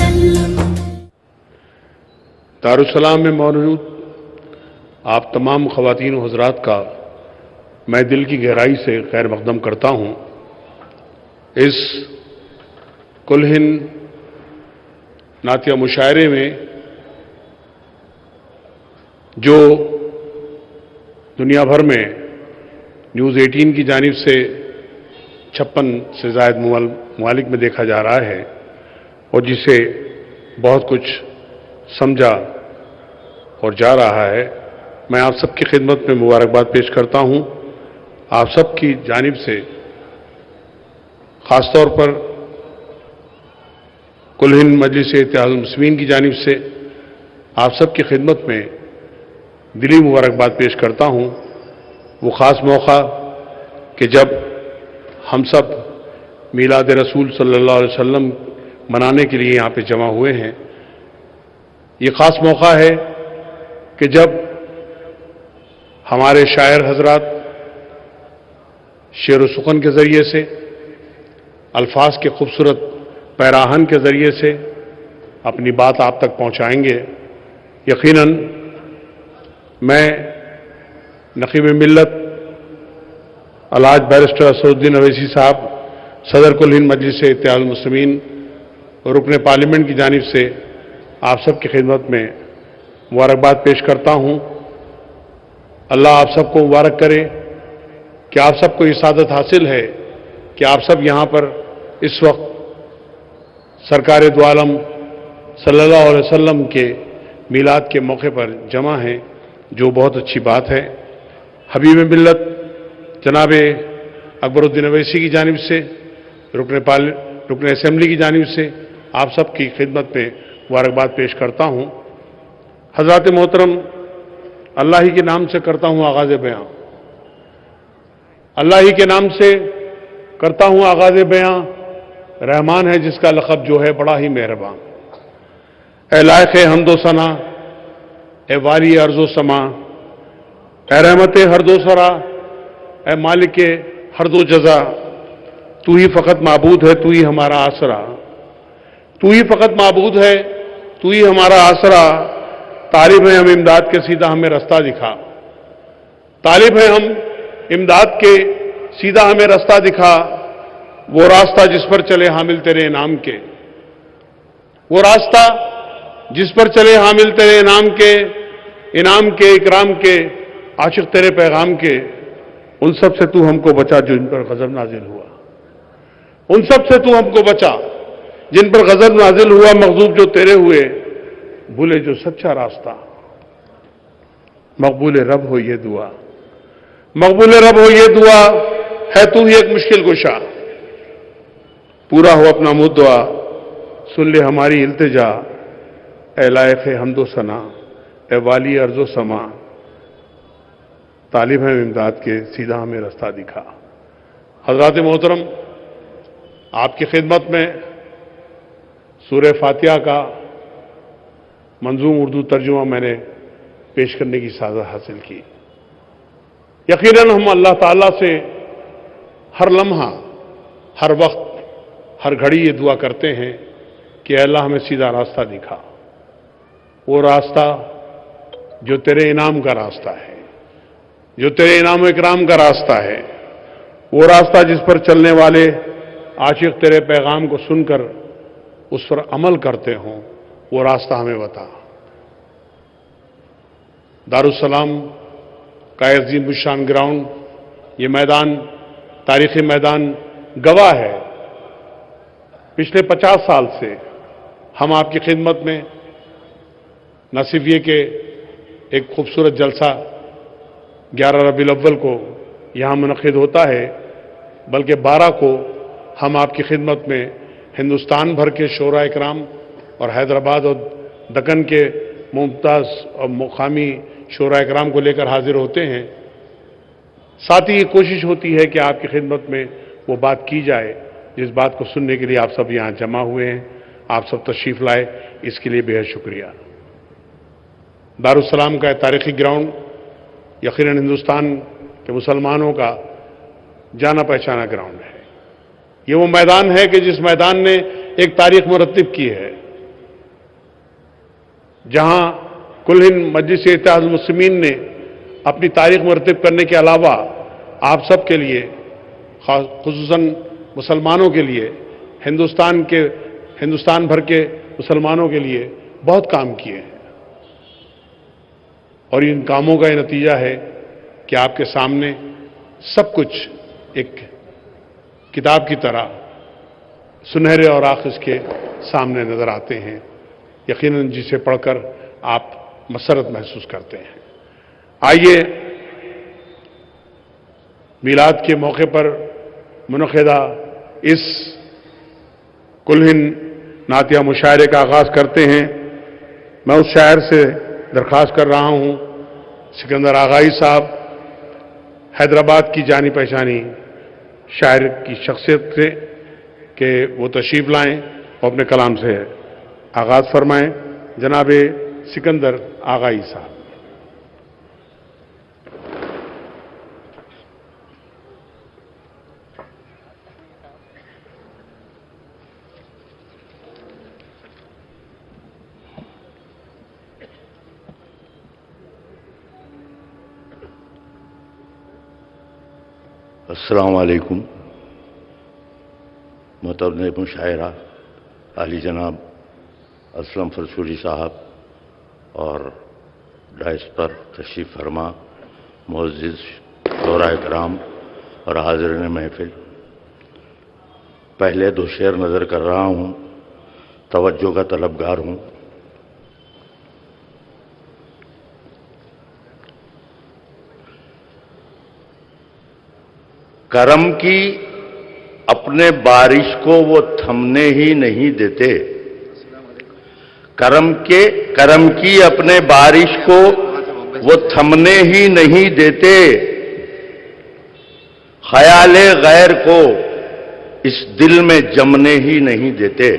وسلم. دارالسلام میں موجود آپ تمام خواتین و حضرات کا میں دل کی گہرائی سے خیر مقدم کرتا ہوں. اس کل ہند نعتیہ مشاعرے میں جو دنیا بھر میں نیوز 18 کی جانب سے 56 سے زائد ممالک میں دیکھا جا رہا ہے اور جسے بہت کچھ سمجھا اور جا رہا ہے، میں آپ سب کی خدمت میں مبارکباد پیش کرتا ہوں. آپ سب کی جانب سے خاص طور پر کل ہند مجلس اتحاد المسلمین کی جانب سے آپ سب کی خدمت میں دلی مبارکباد پیش کرتا ہوں. وہ خاص موقع کہ جب ہم سب میلاد رسول صلی اللہ علیہ وسلم منانے کے لیے یہاں پہ جمع ہوئے ہیں. یہ خاص موقع ہے کہ جب ہمارے شاعر حضرات شعر و سخن کے ذریعے سے، الفاظ کے خوبصورت پیراہن کے ذریعے سے اپنی بات آپ تک پہنچائیں گے. یقیناً میں نقیب ملت الحاج بیرسٹر اسد الدین اویسی صاحب، صدر کل ہند مجلس اتحاد المسلمین اور رکن پارلیمنٹ کی جانب سے آپ سب کی خدمت میں مبارکباد پیش کرتا ہوں. اللہ آپ سب کو مبارک کرے کہ آپ سب کو یہ سعادت حاصل ہے کہ آپ سب یہاں پر اس وقت سرکار دو عالم صلی اللہ علیہ وسلم کے میلاد کے موقع پر جمع ہیں، جو بہت اچھی بات ہے. حبیب ملت جناب اکبر الدین اویسی کی جانب سے، رکن اسمبلی کی جانب سے آپ سب کی خدمت میں مبارکباد پیش کرتا ہوں. حضرات محترم، اللہ ہی کے نام سے کرتا ہوں آغاز بیان. اللہ ہی کے نام سے کرتا ہوں آغاز بیان. رحمان ہے جس کا لقب جو ہے بڑا ہی مہربان. اے لائق حمد و ثنا، اے والی ارض و سما، اے رحمت ہر دو سرا، اے مالک ہر دو جزا، تو ہی فقط معبود ہے، تو ہی ہمارا آسرا، تو ہی فقط معبود ہے، تو ہی ہمارا آسرا. طالب ہیں ہم امداد کے، سیدھا ہمیں رستہ دکھا. طالب ہیں ہم امداد کے، سیدھا ہمیں رستہ دکھا. وہ راستہ جس پر چلے حامل تیرے انعام کے، وہ راستہ جس پر چلے حامل تیرے انعام کے اکرام کے، عاشق تیرے پیغام کے. ان سب سے تو ہم کو بچا جو ان پر غضب نازل ہوا. ان سب سے تو ہم کو بچا جن پر غضب نازل ہوا. مغضوب جو تیرے ہوئے، بھولے جو سچا راستہ. مقبول رب ہو یہ دعا، مقبول رب ہو یہ دعا، ہے تو ہی ایک مشکل کشا. پورا ہو اپنا مدعا، سن لے ہماری التجا. اے لائق حمد و ثنا، اے والی ارض و سما، طالب ہیں امداد کے، سیدھا ہمیں رستہ دکھا. حضرات محترم، آپ کی خدمت میں سورہ فاتحہ کا منظوم اردو ترجمہ میں نے پیش کرنے کی سعادت حاصل کی. یقیناً ہم اللہ تعالیٰ سے ہر لمحہ، ہر وقت، ہر گھڑی یہ دعا کرتے ہیں کہ اے اللہ ہمیں سیدھا راستہ دکھا. وہ راستہ جو تیرے انعام کا راستہ ہے، جو تیرے انعام و اکرام کا راستہ ہے. وہ راستہ جس پر چلنے والے عاشق تیرے پیغام کو سن کر اس پر عمل کرتے ہوں، وہ راستہ ہمیں بتا. دارالسلام کا عظیم الشان گراؤنڈ، یہ میدان، تاریخی میدان گواہ ہے. پچھلے 50 سال سے ہم آپ کی خدمت میں نہ صرف یہ کہ ایک خوبصورت جلسہ 11 ربیع الاول کو یہاں منعقد ہوتا ہے، بلکہ 12 کو ہم آپ کی خدمت میں ہندوستان بھر کے شعراء اکرام اور حیدرآباد اور دکن کے ممتاز اور مقامی شعراء اکرام کو لے کر حاضر ہوتے ہیں. ساتھ ہی یہ کوشش ہوتی ہے کہ آپ کی خدمت میں وہ بات کی جائے جس بات کو سننے کے لیے آپ سب یہاں جمع ہوئے ہیں. آپ سب تشریف لائے، اس کے لیے بے حد شکریہ. دارالسلام کا تاریخی گراؤنڈ یقیناً ہندوستان کے مسلمانوں کا جانا پہچانا گراؤنڈ ہے. یہ وہ میدان ہے کہ جس میدان نے ایک تاریخ مرتب کی ہے. جہاں کل ہند مجلس اتحاد المسلمین نے اپنی تاریخ مرتب کرنے کے علاوہ آپ سب کے لیے، خصوصاً مسلمانوں کے لیے، ہندوستان بھر کے مسلمانوں کے لیے بہت کام کیے ہیں، اور ان کاموں کا یہ نتیجہ ہے کہ آپ کے سامنے سب کچھ ایک کتاب کی طرح سنہرے اور اس کے سامنے نظر آتے ہیں، یقیناً جسے پڑھ کر آپ مسرت محسوس کرتے ہیں۔ آئیے میلاد کے موقع پر منعقدہ اس کل ہند نعتیہ مشاعرے کا آغاز کرتے ہیں۔ میں اس شاعر سے درخواست کر رہا ہوں، سکندر آغائی صاحب، حیدرآباد کی جانی پہچانی شاعر کی شخصیت سے، کہ وہ تشریف لائیں اور اپنے کلام سے آغاز فرمائیں۔ جناب سکندر آغائی صاحب۔ السلام علیکم۔ محترم مشاعرہ عالی جناب اسلم فرسوری صاحب اور ڈائس پر تشریف فرما معزز شعراء کرام اور حاضرین محفل، پہلے 2 شعر نظر کر رہا ہوں، توجہ کا طلبگار ہوں۔ کرم کی اپنے بارش کو وہ تھمنے ہی نہیں دیتے، کرم کی اپنے بارش کو وہ تھمنے ہی نہیں دیتے، خیال غیر کو اس دل میں جمنے ہی نہیں دیتے،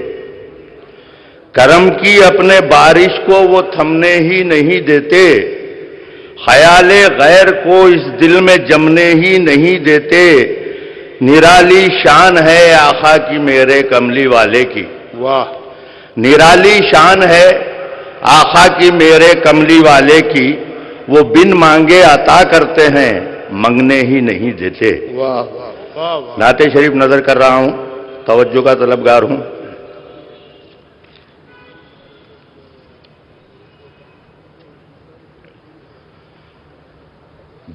کرم کی اپنے بارش کو وہ تھمنے ہی نہیں دیتے، خیال غیر کو اس دل میں جمنے ہی نہیں دیتے، نرالی شان ہے آقا کی میرے کملی والے کی، واہ، نرالی شان ہے آقا کی میرے کملی والے کی، وہ بن مانگے عطا کرتے ہیں منگنے ہی نہیں دیتے۔ واہ واہ واہ۔ نعت شریف نظر کر رہا ہوں، توجہ کا طلبگار ہوں۔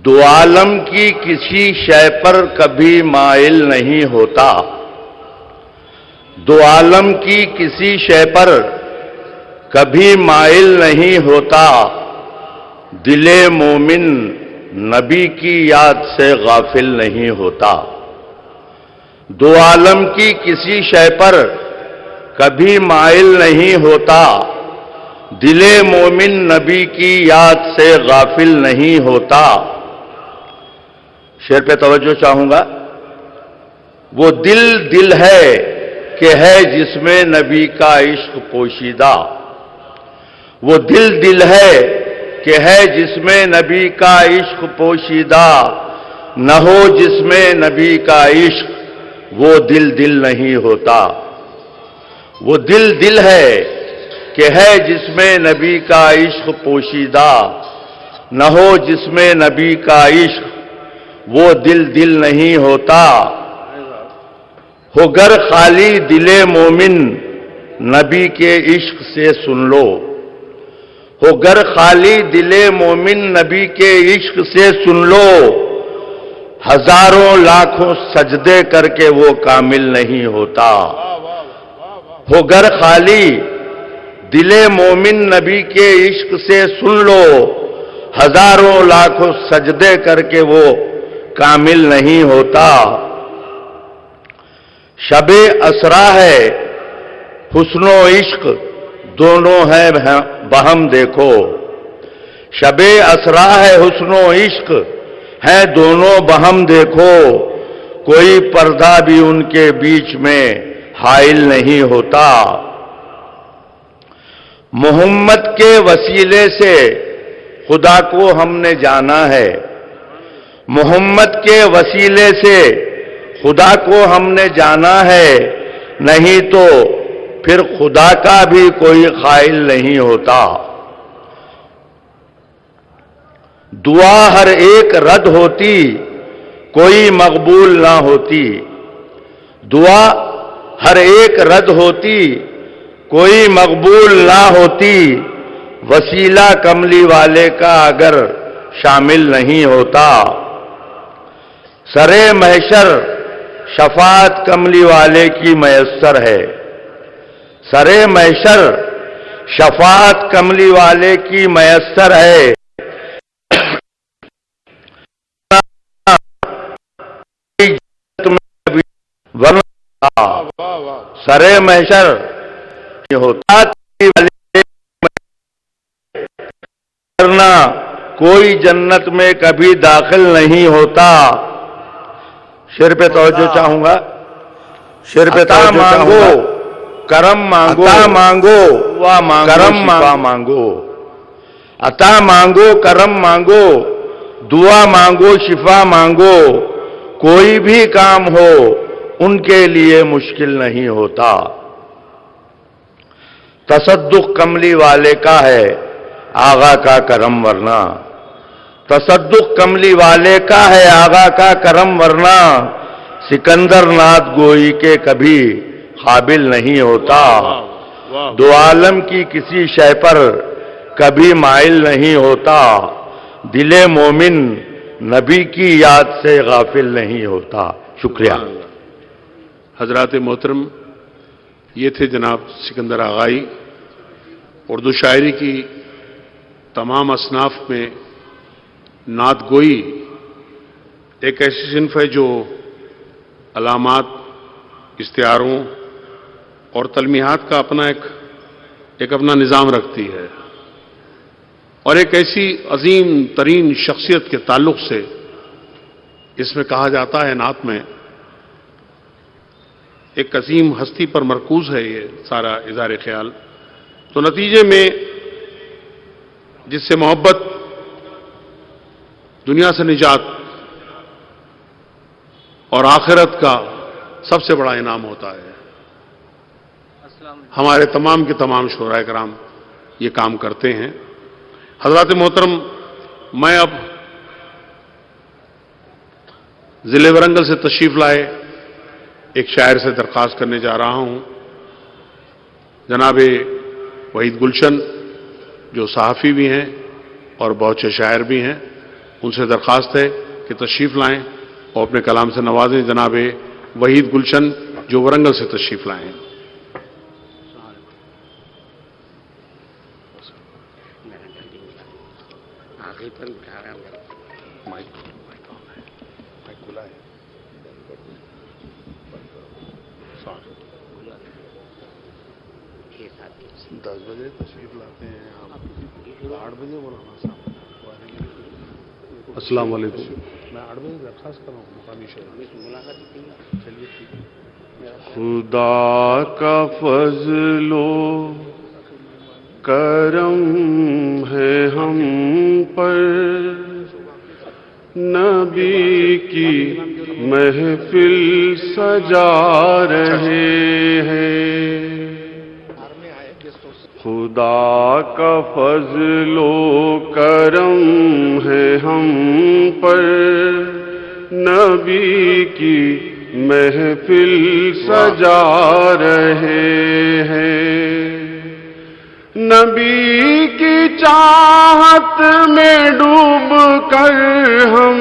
دو عالم کی کسی شے پر کبھی مائل نہیں ہوتا، دو عالم کی کسی شے پر کبھی مائل نہیں ہوتا، دل مومن نبی کی یاد سے غافل نہیں ہوتا، دو عالم کی کسی شے پر کبھی مائل نہیں ہوتا، دل مومن نبی کی یاد سے غافل نہیں ہوتا۔ شعر پہ توجہ چاہوں گا۔ وہ دل ہے کہ ہے جس میں نبی کا عشق پوشیدہ، وہ دل ہے کہ ہے جس میں نبی کا عشق پوشیدہ، نہ ہو جس میں نبی کا عشق وہ دل نہیں ہوتا، وہ دل ہے کہ ہے جس میں نبی کا عشق پوشیدہ، نہ ہو جس میں نبی کا عشق وہ دل نہیں ہوتا، ہو گر خالی دل مومن نبی کے عشق سے سن لو، ہو گر خالی دل مومن نبی کے عشق سے سن لو، ہزاروں لاکھوں سجدے کر کے وہ کامل نہیں ہوتا، ہو گر خالی دل مومن نبی کے عشق سے سن لو، ہزاروں لاکھوں سجدے کر کے وہ کامل نہیں ہوتا۔ شب اسرا ہے حسن و عشق دونوں ہے بہم دیکھو، شب اسرا ہے حسن و عشق ہے دونوں بہم دیکھو، کوئی پردہ بھی ان کے بیچ میں حائل نہیں ہوتا، محمد کے وسیلے سے خدا کو ہم نے جانا ہے، محمد کے وسیلے سے خدا کو ہم نے جانا ہے، نہیں تو پھر خدا کا بھی کوئی قائل نہیں ہوتا۔ دعا ہر ایک رد ہوتی کوئی مقبول نہ ہوتی، دعا ہر ایک رد ہوتی کوئی مقبول نہ ہوتی، وسیلہ کملی والے کا اگر شامل نہیں ہوتا، سرے محشر شفاعت کملی والے کی میسر ہے، سرے محشر شفاعت کملی والے کی میسر ہے، سرے محشر ہوتا کرنا کوئی جنت میں کبھی داخل نہیں ہوتا۔ شعر پہ توجہ چاہوں گا، شعر پہ توجہ مانگو کرم مانگو، عطا مانگو کرم مانگو، عطا مانگو کرم مانگو، دعا مانگو شفا مانگو، کوئی بھی کام ہو ان کے لیے مشکل نہیں ہوتا، تصدق کملی والے کا ہے آغا کا کرم ورنہ، تصدق کملی والے کا ہے آغا کا کرم ورنہ، سکندر ناتھ گوئی کے کبھی قابل نہیں ہوتا، دو عالم کی کسی شے پر کبھی مائل نہیں ہوتا، دل مومن نبی کی یاد سے غافل نہیں ہوتا۔ شکریہ۔ حضرات محترم، یہ تھے جناب سکندر آغائی۔ اردو شاعری کی تمام اصناف میں نعت گوئی ایک ایسی صنف ہے جو علامات، استعاروں اور تلمیحات کا ایک اپنا نظام رکھتی ہے، اور ایک ایسی عظیم ترین شخصیت کے تعلق سے اس میں کہا جاتا ہے، نعت میں ایک عظیم ہستی پر مرکوز ہے یہ سارا اظہار خیال، تو نتیجے میں جس سے محبت، دنیا سے نجات اور آخرت کا سب سے بڑا انعام ہوتا ہے، ہمارے تمام کے تمام شعراء کرام یہ کام کرتے ہیں۔ حضرات محترم، میں اب ضلع ورنگل سے تشریف لائے ایک شاعر سے درخواست کرنے جا رہا ہوں، جناب وحید گلشن، جو صحافی بھی ہیں اور بہت سے شاعر بھی ہیں، ان سے درخواست ہے کہ تشریف لائیں اور اپنے کلام سے نوازیں۔ جناب وحید گلشن جو ورنگل سے تشریف لائیں۔ دس بجے تشریف لاتے ہیں آپ، 8 بجے مولانا صاحب۔ السلام علیکم۔ میں 8 بجے درخواست کر رہا ہوں مقامی شہر۔ چلیے ٹھیک ہے۔ خدا کا فضل و کرم ہے ہم پر، نبی کی محفل سجا رہے ہیں، خدا کا فضل و کرم ہے ہم پر، نبی کی محفل سجا رہے ہیں، نبی کی چاہت میں ڈوب کر ہم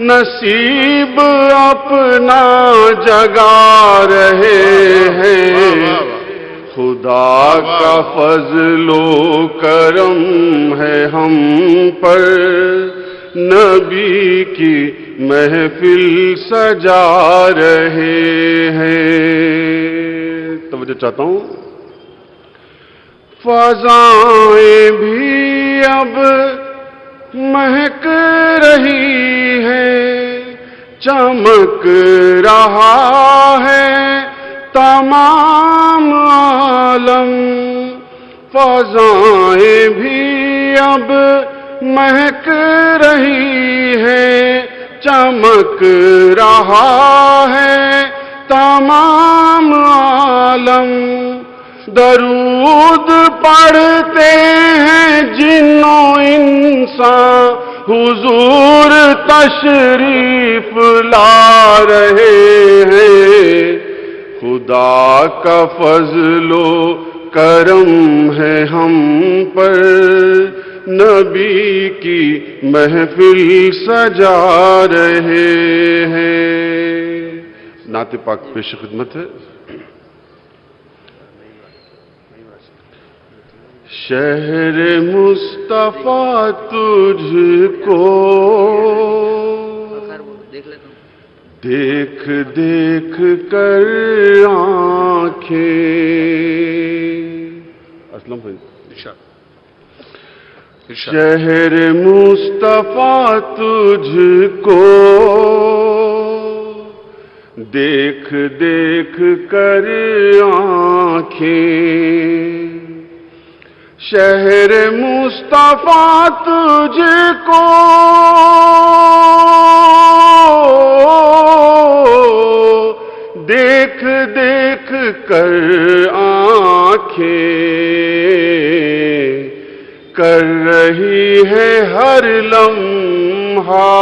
نصیب اپنا جگا رہے ہیں، خدا کا فضل و کرم ہے ہم پر، نبی کی محفل سجا رہے ہیں۔ توجہ چاہتا ہوں، فضائیں بھی اب مہک رہی ہے، چمک رہا ہے تمام عالم، فضائیں بھی اب مہک رہی ہے، چمک رہا ہے تمام عالم، درود پڑھتے ہیں جن و انسان حضور تشریف لا رہے ہیں، خدا کا فضل و کرم ہے ہم پر، نبی کی محفل سجا رہے ہیں۔ نعت پاک پیش خدمت ہے۔ شہر مصطفیٰ تجھ کو دیکھ دیکھ کر آنکھیں، اسلم بھائی شہر مصطفیٰ تجھ کو دیکھ دیکھ کر آنکھیں، شہر مصطفیٰ تجھ کو دیکھ دیکھ کر آنکھیں کر رہی ہے ہر لمحہ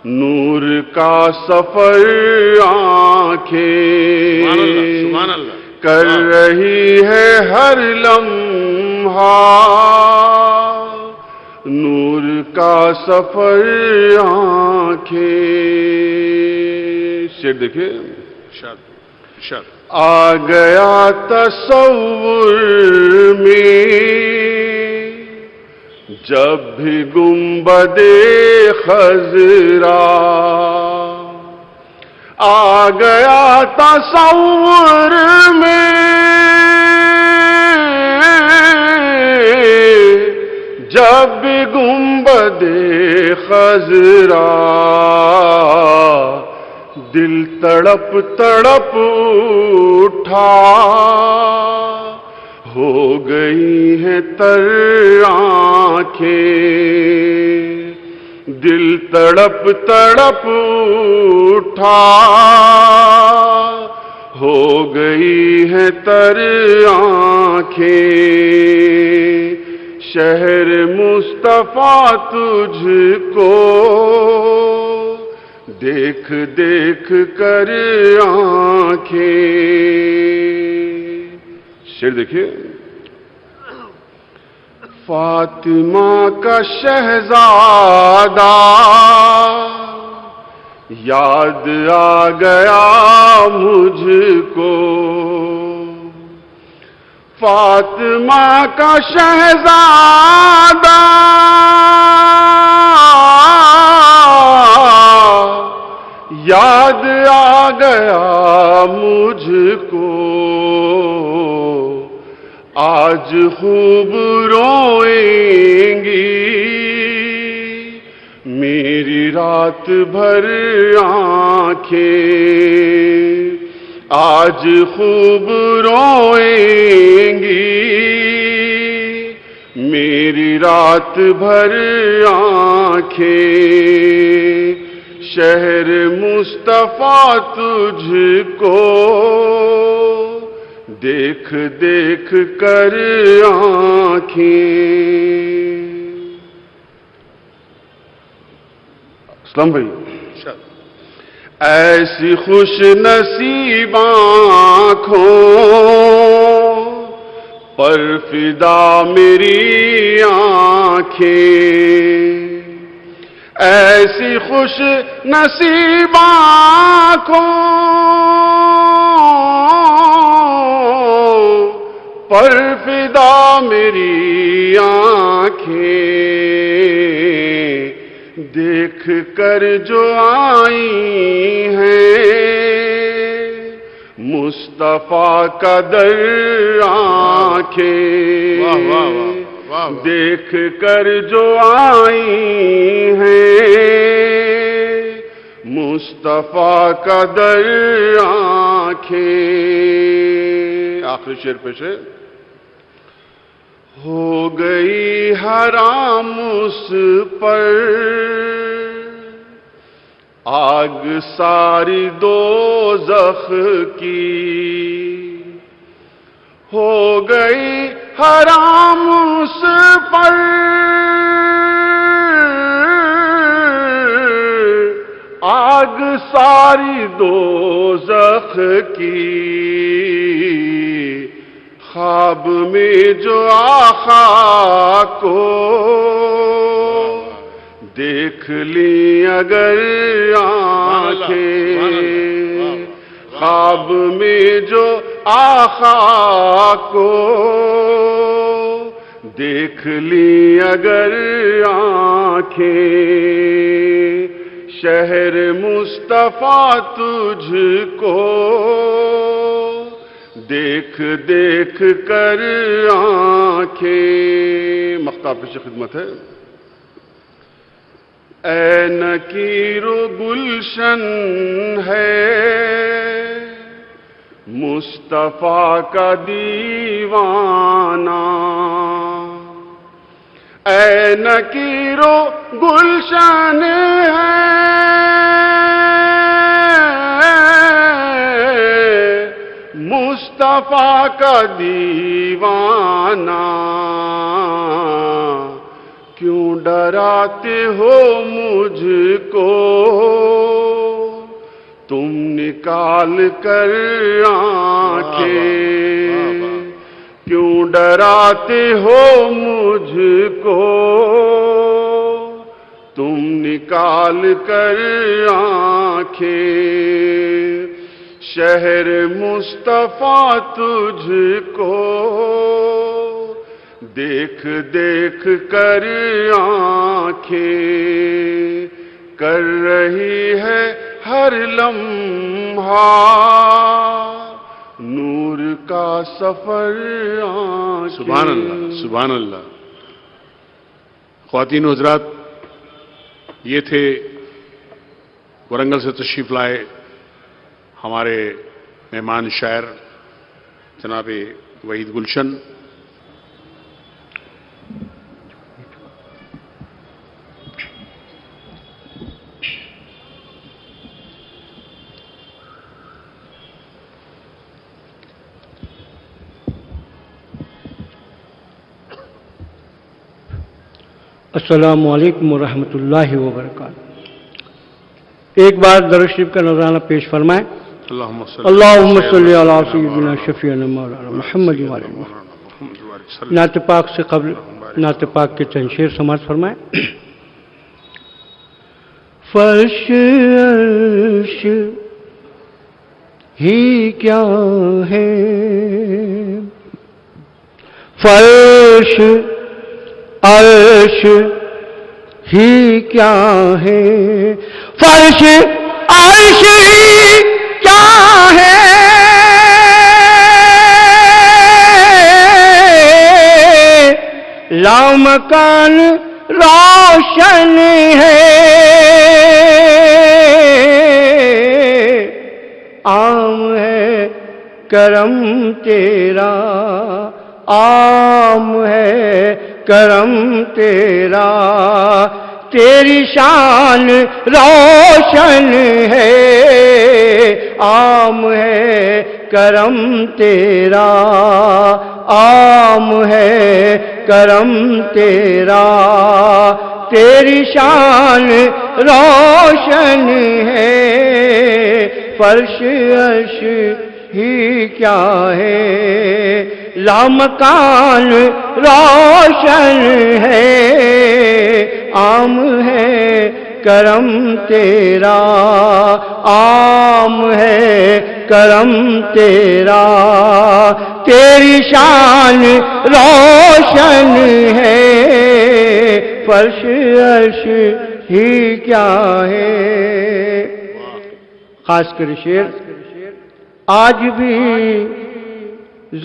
نور کا سفر، آنکھیں سبحان اللہ کر رہی ہے ہر لمحہ نور کا سفر، آنکھیں۔ شعر دیکھیں، آ گیا تصور میں جب بھی گنبد خضرا، آ گیا تصور میں جب بھی گنبد خضرا، دل تڑپ تڑپ اٹھا، ہو گئی ہیں تر آنکھیں، دل تڑپ تڑپ اٹھا، ہو گئی ہیں تر آنکھیں، شہر مصطفیٰ تجھ کو دیکھ دیکھ کر آنکھیں۔ شعر دیکھیے، فاطمہ کا شہزادہ یاد آ گیا مجھ کو، فاطمہ کا شہزادہ یاد آ گیا مجھ کو، آج خوب روئیں گی میری رات بھر آنکھیں، آج خوب روئیں گی میری رات بھر آنکھیں، شہر مصطفیٰ تجھ کو دیکھ دیکھ کر آنکھیں۔ اسلام بھائی، ایسی خوش نصیب آنکھوں پر فدا میری آنکھیں، ایسی خوش نصیب آنکھوں پر فدا میری آنکھیں، دیکھ کر جو آئی ہیں مصطفیٰ کا در آنکھیں، دیکھ کر جو آئی ہیں مصطفیٰ کا در آنکھیں۔ آخری شعر پیش ہے، ہو گئی حرام اس پر آگ ساری دوزخ کی، ہو گئی حرام اس پر آگ ساری دوزخ کی خواب میں جو آقا کو دیکھ لی اگر آنکھیں، خواب میں جو آقا کو دیکھ لی اگر آنکھیں، شہر مصطفیٰ تجھ کو دیکھ دیکھ کر آنکھیں۔ مقطع پیش خدمت ہے۔ اے نکیر و گلشن ہے مصطفیٰ کا دیوانہ، اے نکیر و گلشن ہے مصطفیٰ کا دیوانہ، کیوں ڈراتے ہو مجھ کو تم نکال کر آنکھیں، کیوں ڈراتے ہو مجھ کو تم نکال کر آنکھیں، شہر مصطفیٰ تجھ کو دیکھ دیکھ کر آنکھیں، کر رہی ہے ہر لمحہ نور کا سفر آنکھیں۔ سبحان اللہ، سبحان اللہ۔ خواتین و حضرات، یہ تھے ورنگل سے تشریف لائے ہمارے مہمان شاعر جناب وحید گلشن۔ السلام علیکم ورحمۃ اللہ وبرکاتہ۔ ایک بار درود شریف کا نذرانہ پیش فرمائیں۔ اللہم صلی علی سیدنا شفیعنا مولانا محمد وعلی محمد۔ نعت پاک سے قبل نعت پاک کے چند شعر سماعت فرمائیں۔ فرش عرش ہی کیا ہے، فرش عرش ہی کیا ہے، فرش عرش ہی کیا ہے، لامکان روشن ہے، عام ہے کرم تیرا، عام ہے کرم تیرا، تیری شان روشن ہے، عام ہے کرم تیرا، عام ہے کرم تیرا، تیری شان روشن ہے، فرش عرش ہی کیا ہے، لامکان روشن ہے، عام ہے کرم تیرا، عام ہے کرم تیرا، تیری شان روشن ہے، فرش عرش ہی کیا ہے۔ خاص کر شعر آج بھی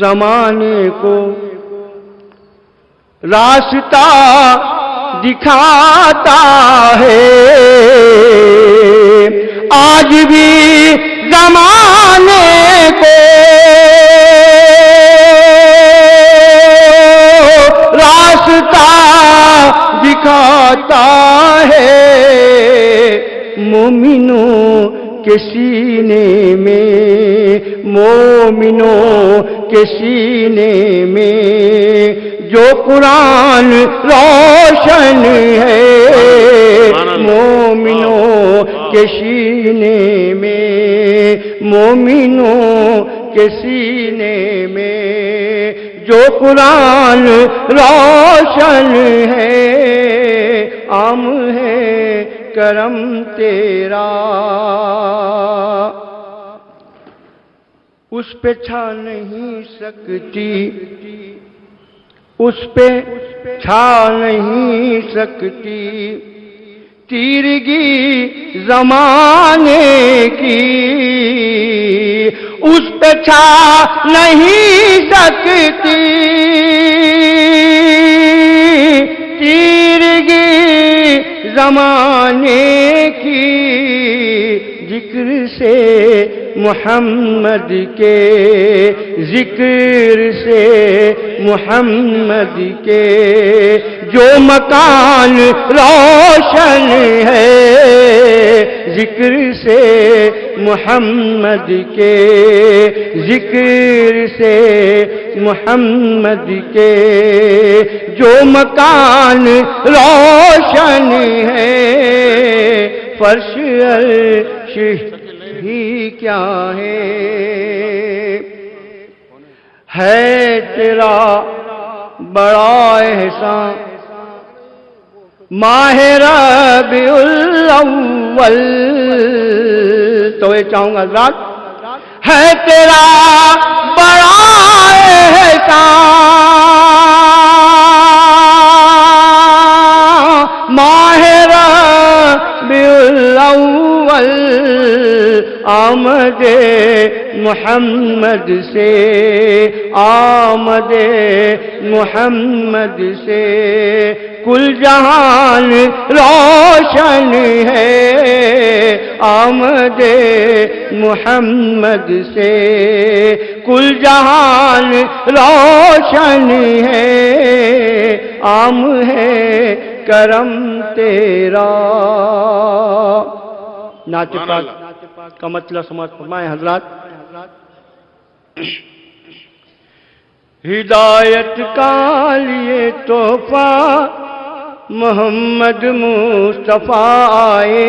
زمانے کو راستہ دکھاتا ہے، آج بھی زمانے کو راستہ دکھاتا ہے، مومنوں کے سینے میں، مومنوں کے سینے میں جو قرآن روشن ہے، مومنوں کے سینے میں، مومنوں کے سینے میں جو قرآن روشن ہے، عام ہے کرم تیرا، اس پہ چھا نہیں سکتی، اس پہ چھا نہیں سکتی تیرگی زمانے کی، اس پہ چھا نہیں سکتی تیرگی زمانے کی، ذکر سے محمد کے، ذکر سے محمد کے جو مکان روشن ہے، ذکر سے محمد کے، ذکر سے محمد کے جو مکان روشن ہے، فرش عرش ہی کیا ہے تیرا بڑا احسان، ماہ ربیع الاول، تو یہ چاہوں گا حضرات، ہے تیرا بڑا احسان، ماہ ربیع الاول آمد محمد سے، آمد محمد سے کل جہان روشن ہے، آمد محمد سے کل جہان روشن ہے، عام ہے کرم تیرا۔ نعت پاک کا مطلب سمجھ فرمائیں حضرات۔ ہدایت کا لیے تحفہ محمد مصطفیٰ آئے،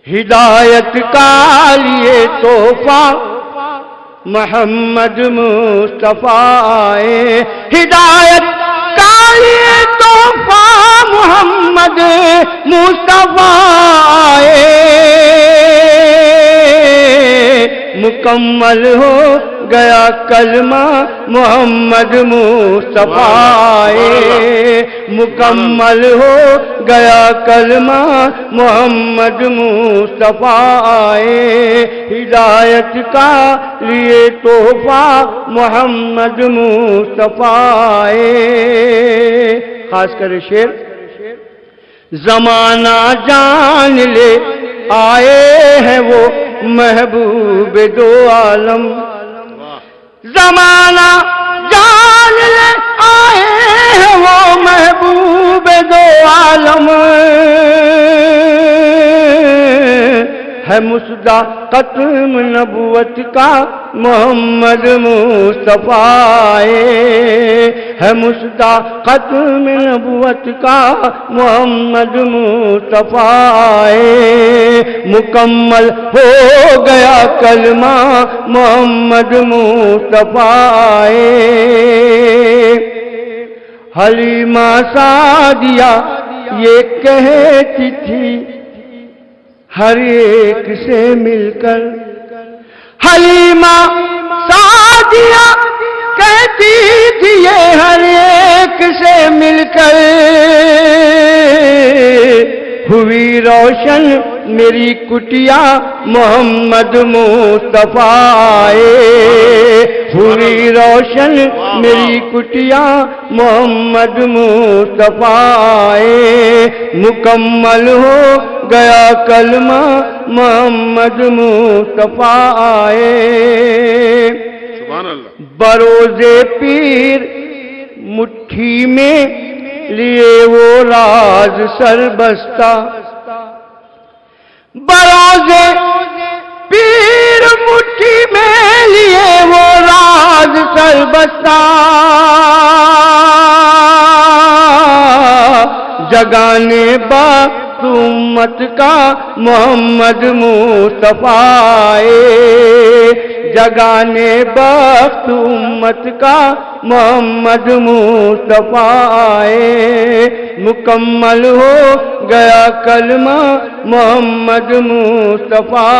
ہدایت کا لیے تحفہ محمد مصطفیٰ آئے، ہدایت کا لیے تحفہ محمد مصطفیٰ آئے، مکمل ہو گیا کلمہ محمد مصطفیٰ آئے، مکمل ہو گیا کلمہ محمد مصطفیٰ آئے، ہدایت کا لیے تحفہ محمد مصطفیٰ آئے۔ خاص کر شعر، زمانہ جان لے آئے ہیں وہ محبوب دو عالم، زمانہ جان لے آئے ہیں وہ محبوب دو عالم، ہے مسدہ ختم نبوت کا محمد مصطفیٰ آئے، ہے مسدہ ختم نبوت کا محمد مصطفیٰ آئے، مکمل ہو گیا کلمہ محمد مصطفیٰ آئے۔ حلیمہ سعدیہ یہ کہتی تھی ہر ایک سے مل کر، حلیمہ سعدیہ کہتی تھی یہ ہر ایک سے مل کر، ہوئی روشن میری کٹیا محمد مصطفیٰ آئے، ہوئی روشن میری کٹیا محمد مصطفیٰ آئے، مکمل ہو گیا کلمہ محمد مصطفیٰ آئے۔ سبحان اللہ۔ بروز پیر مٹھی میں لیے وہ راز سربستہ، بروز پیر مٹھی میں لیے وہ راز سربستہ، جگانے بخت امت کا محمد مصطفیٰ جگانے بخت امت کا محمد مصطفیٰ مکمل ہو گیا کلمہ محمد مصطفیٰ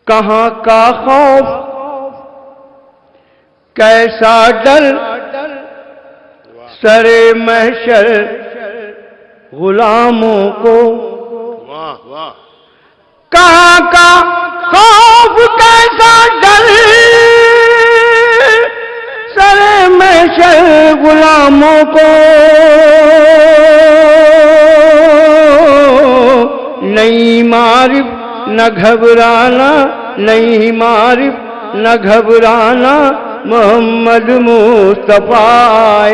کہاں کا خوف کیسا ڈر سر محشر غلاموں کو واہ واہ کہاں کا خوف کیسا ڈر سر محشر غلاموں کو نہیں معرف نہ گھبرانا نہیں معرف نہ گھبرانا محمد مصطفیٰ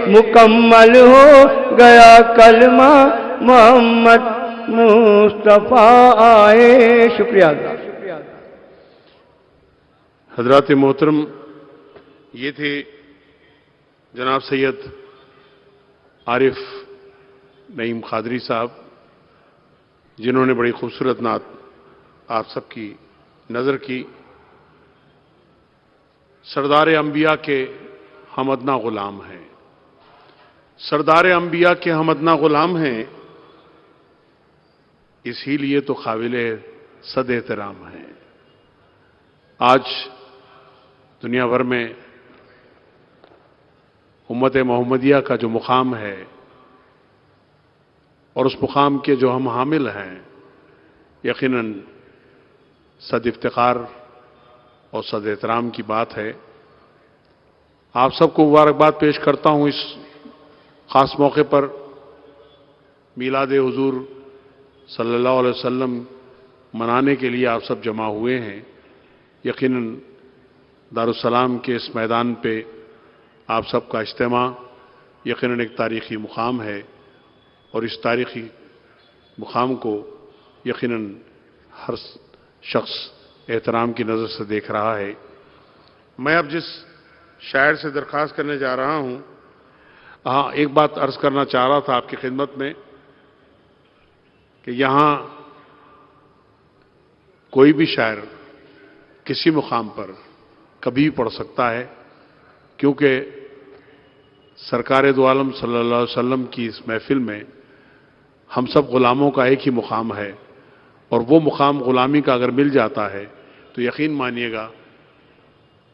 مکمل ہو گیا کلمہ محمد مصطفیٰ شکریہ اللہ حضرات محترم، یہ تھے جناب سید عارف نعیم قادری صاحب، جنہوں نے بڑی خوبصورت نعت آپ سب کی نظر کی۔ سردار انبیاء کے ہم ادنا غلام ہیں، سردار انبیاء کے ہم ادنا غلام ہیں، اسی لیے تو قابل صد احترام ہیں۔ آج دنیا بھر میں امت محمدیہ کا جو مقام ہے اور اس مقام کے جو ہم حامل ہیں، یقیناً صد افتخار اور صد احترام کی بات ہے۔ آپ سب کو مبارکباد پیش کرتا ہوں اس خاص موقع پر، میلاد حضور صلی اللہ علیہ وسلم منانے کے لیے آپ سب جمع ہوئے ہیں۔ یقیناً دارالسلام کے اس میدان پہ آپ سب کا اجتماع یقیناً ایک تاریخی مقام ہے، اور اس تاریخی مقام کو یقیناً ہر شخص احترام کی نظر سے دیکھ رہا ہے۔ میں اب جس شاعر سے درخواست کرنے جا رہا ہوں، ہاں، ایک بات عرض کرنا چاہ رہا تھا آپ کی خدمت میں کہ یہاں کوئی بھی شاعر کسی مقام پر کبھی بھی پڑھ سکتا ہے، کیونکہ سرکار دو عالم صلی اللہ علیہ وسلم کی اس محفل میں ہم سب غلاموں کا ایک ہی مقام ہے، اور وہ مقام غلامی کا اگر مل جاتا ہے تو یقین مانیے گا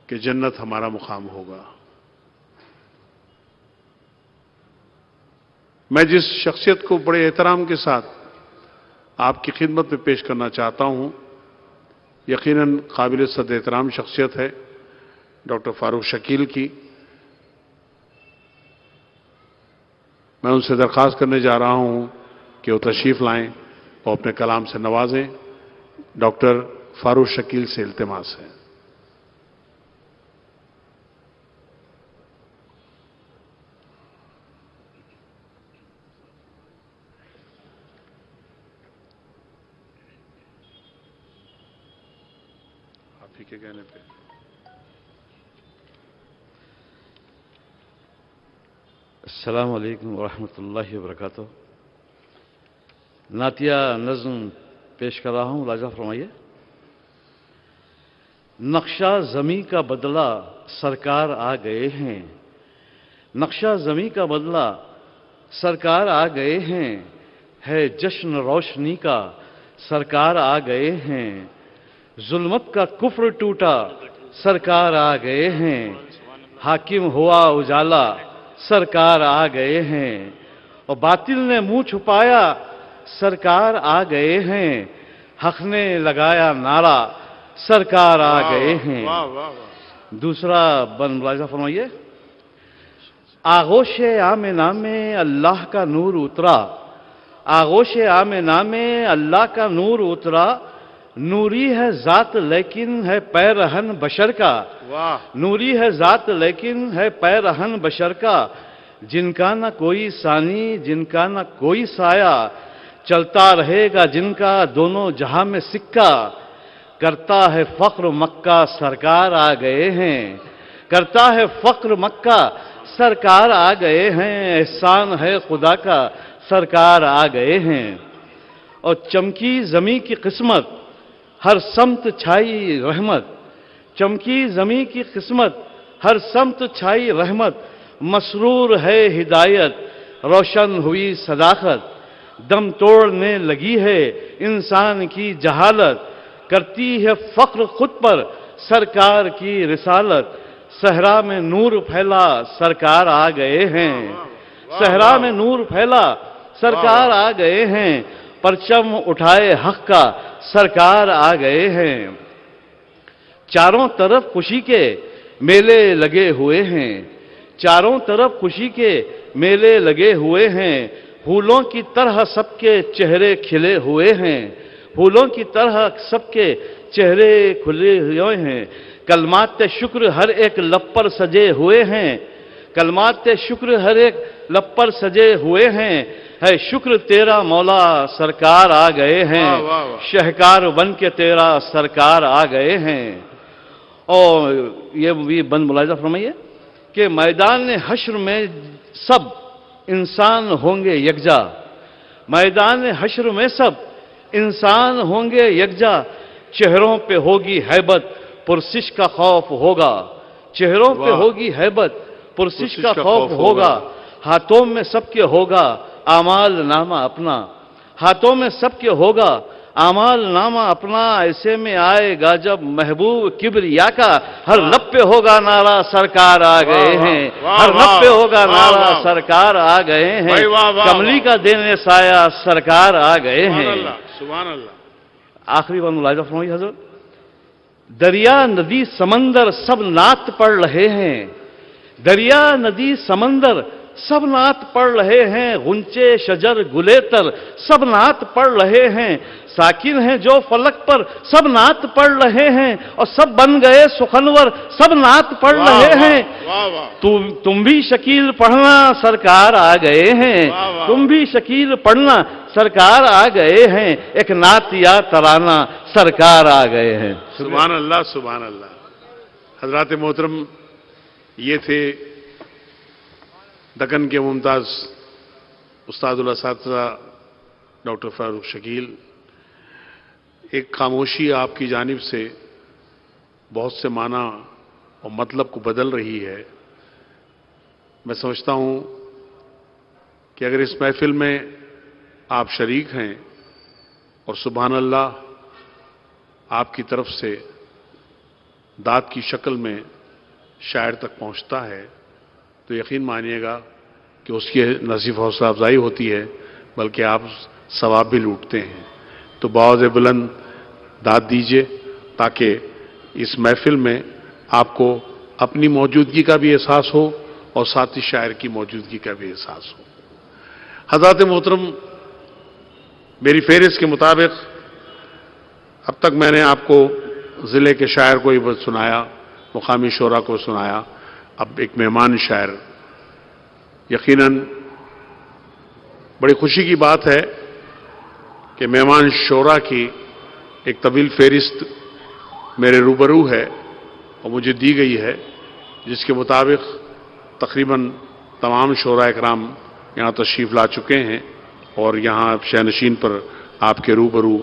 کہ جنت ہمارا مقام ہوگا۔ میں جس شخصیت کو بڑے احترام کے ساتھ آپ کی خدمت میں پیش کرنا چاہتا ہوں، یقیناً قابل صد احترام شخصیت ہے ڈاکٹر فاروق شکیل کی۔ میں ان سے درخواست کرنے جا رہا ہوں کہ وہ تشریف لائیں اور اپنے کلام سے نوازیں۔ ڈاکٹر فاروق شکیل سے التماس ہے۔ آپ ہی کے کہنے پہ السلام علیکم ورحمۃ اللہ وبرکاتہ۔ نعتیہ نظم پیش کر رہا ہوں، لاجا فرمائیے۔ نقشہ زمیں کا بدلہ سرکار آ گئے ہیں، نقشہ زمیں کا بدلہ سرکار آ گئے ہیں، ہے جشن روشنی کا سرکار آ گئے ہیں، ظلمت کا کفر ٹوٹا سرکار آ گئے ہیں، حاکم ہوا اجالا سرکار آ گئے ہیں، اور باطل نے منہ چھپایا سرکار آ گئے ہیں، حق نے لگایا نعرہ سرکار آ گئے ہیں۔ واہ واہ واہ، دوسرا بن ملاحظہ فرمائیے۔ آغوش آمنہ میں اللہ کا نور اترا، آغوش آمنہ میں اللہ کا نور اترا، نوری ہے ذات لیکن ہے پیرہن بشر کا، واہ نوری ہے ذات لیکن ہے پیرہن بشر کا، جن کا نہ کوئی ثانی جن کا نہ کوئی سایہ، چلتا رہے گا جن کا دونوں جہاں میں سکہ، کرتا ہے فخر مکہ سرکار آ گئے ہیں، کرتا ہے فخر مکہ سرکار آ گئے ہیں، احسان ہے خدا کا سرکار آ گئے ہیں۔ اور چمکی زمیں کی قسمت، ہر سمت چھائی رحمت، چمکی زمیں کی قسمت، ہر سمت چھائی رحمت، مسرور ہے ہدایت، روشن ہوئی صداقت، دم توڑنے لگی ہے انسان کی جہالت، کرتی ہے فخر خود پر سرکار کی رسالت، صحرا میں نور پھیلا سرکار آ گئے ہیں، صحرا میں نور پھیلا سرکار آ گئے ہیں، پرچم اٹھائے حق کا سرکار آ گئے ہیں۔ چاروں طرف خوشی کے میلے لگے ہوئے ہیں، چاروں طرف خوشی کے میلے لگے ہوئے ہیں، پھولوں کی طرح سب کے چہرے کھلے ہوئے ہیں، پھولوں کی طرح سب کے چہرے کھلے ہوئے ہیں، کلمات شکر ہر ایک لب پر سجے ہوئے ہیں، کلمات شکر ہر ایک لب پر سجے ہوئے ہیں، ہے شکر تیرا مولا سرکار آ گئے ہیں، شہکار بن کے تیرا سرکار آ گئے ہیں۔ اور یہ بھی بند ملاحظہ فرمائیے کہ میدان حشر میں سب انسان ہوں گے یکجا، میدان حشر میں سب انسان ہوں گے یکجا، چہروں پہ ہوگی ہیبت پرسش کا خوف ہوگا، چہروں پہ ہوگی ہیبت پرسش کا خوف ہوگا، ہاتھوں میں سب کے ہوگا اعمال نامہ اپنا، ہاتھوں میں سب کے ہوگا اعمال نامہ اپنا، ایسے میں آئے گا جب محبوب کبریا کا، ہر لب پہ ہوگا نعرہ سرکار آ گئے ہیں، ہر لب پہ ہوگا نعرہ سرکار آ گئے ہیں، کملی کا دینے سایہ سرکار آ گئے ہیں۔ سبحان اللہ۔ آخری بات ملاحظہ فرمائیے حضرت، دریا ندی سمندر سب نعت پڑھ رہے ہیں، دریا ندی سمندر سب نعت پڑھ رہے ہیں، غنچے شجر گلیتر سب نعت پڑھ رہے ہیں، ساکن ہیں جو فلک پر سب نعت پڑھ رہے ہیں، اور سب بن گئے سخنور سب نعت پڑھ رہے ہیں، تم بھی شکیل پڑھنا سرکار آ گئے ہیں، تم بھی شکیل پڑھنا سرکار آ گئے ہیں، ایک نعت یا ترانہ سرکار آ گئے ہیں۔ سبحان اللہ، سبحان اللہ۔ حضرات محترم، یہ تھے دکن کے ممتاز استاد الاساتذہ ڈاکٹر فاروق شکیل۔ ایک خاموشی آپ کی جانب سے بہت سے معنی اور مطلب کو بدل رہی ہے۔ میں سمجھتا ہوں کہ اگر اس محفل میں آپ شریک ہیں اور سبحان اللہ آپ کی طرف سے داد کی شکل میں شاعر تک پہنچتا ہے تو یقین مانیے گا کہ اس کی نہ صرف حوصلہ افزائی ہوتی ہے بلکہ آپ ثواب بھی لوٹتے ہیں۔ تو بآواز بلند داد دیجئے تاکہ اس محفل میں آپ کو اپنی موجودگی کا بھی احساس ہو اور ساتھی شاعر کی موجودگی کا بھی احساس ہو۔ حضرات محترم، میری فہرست کے مطابق اب تک میں نے آپ کو ضلع کے شاعر کو ہی سنایا، مقامی شعراء کو سنایا، اب ایک مہمان شاعر۔ یقیناً بڑی خوشی کی بات ہے کہ مہمان شعراء کی ایک طویل فہرست میرے روبرو ہے اور مجھے دی گئی ہے، جس کے مطابق تقریباً تمام شعراء اکرام یہاں تشریف لا چکے ہیں اور یہاں شہنشین پر آپ کے روبرو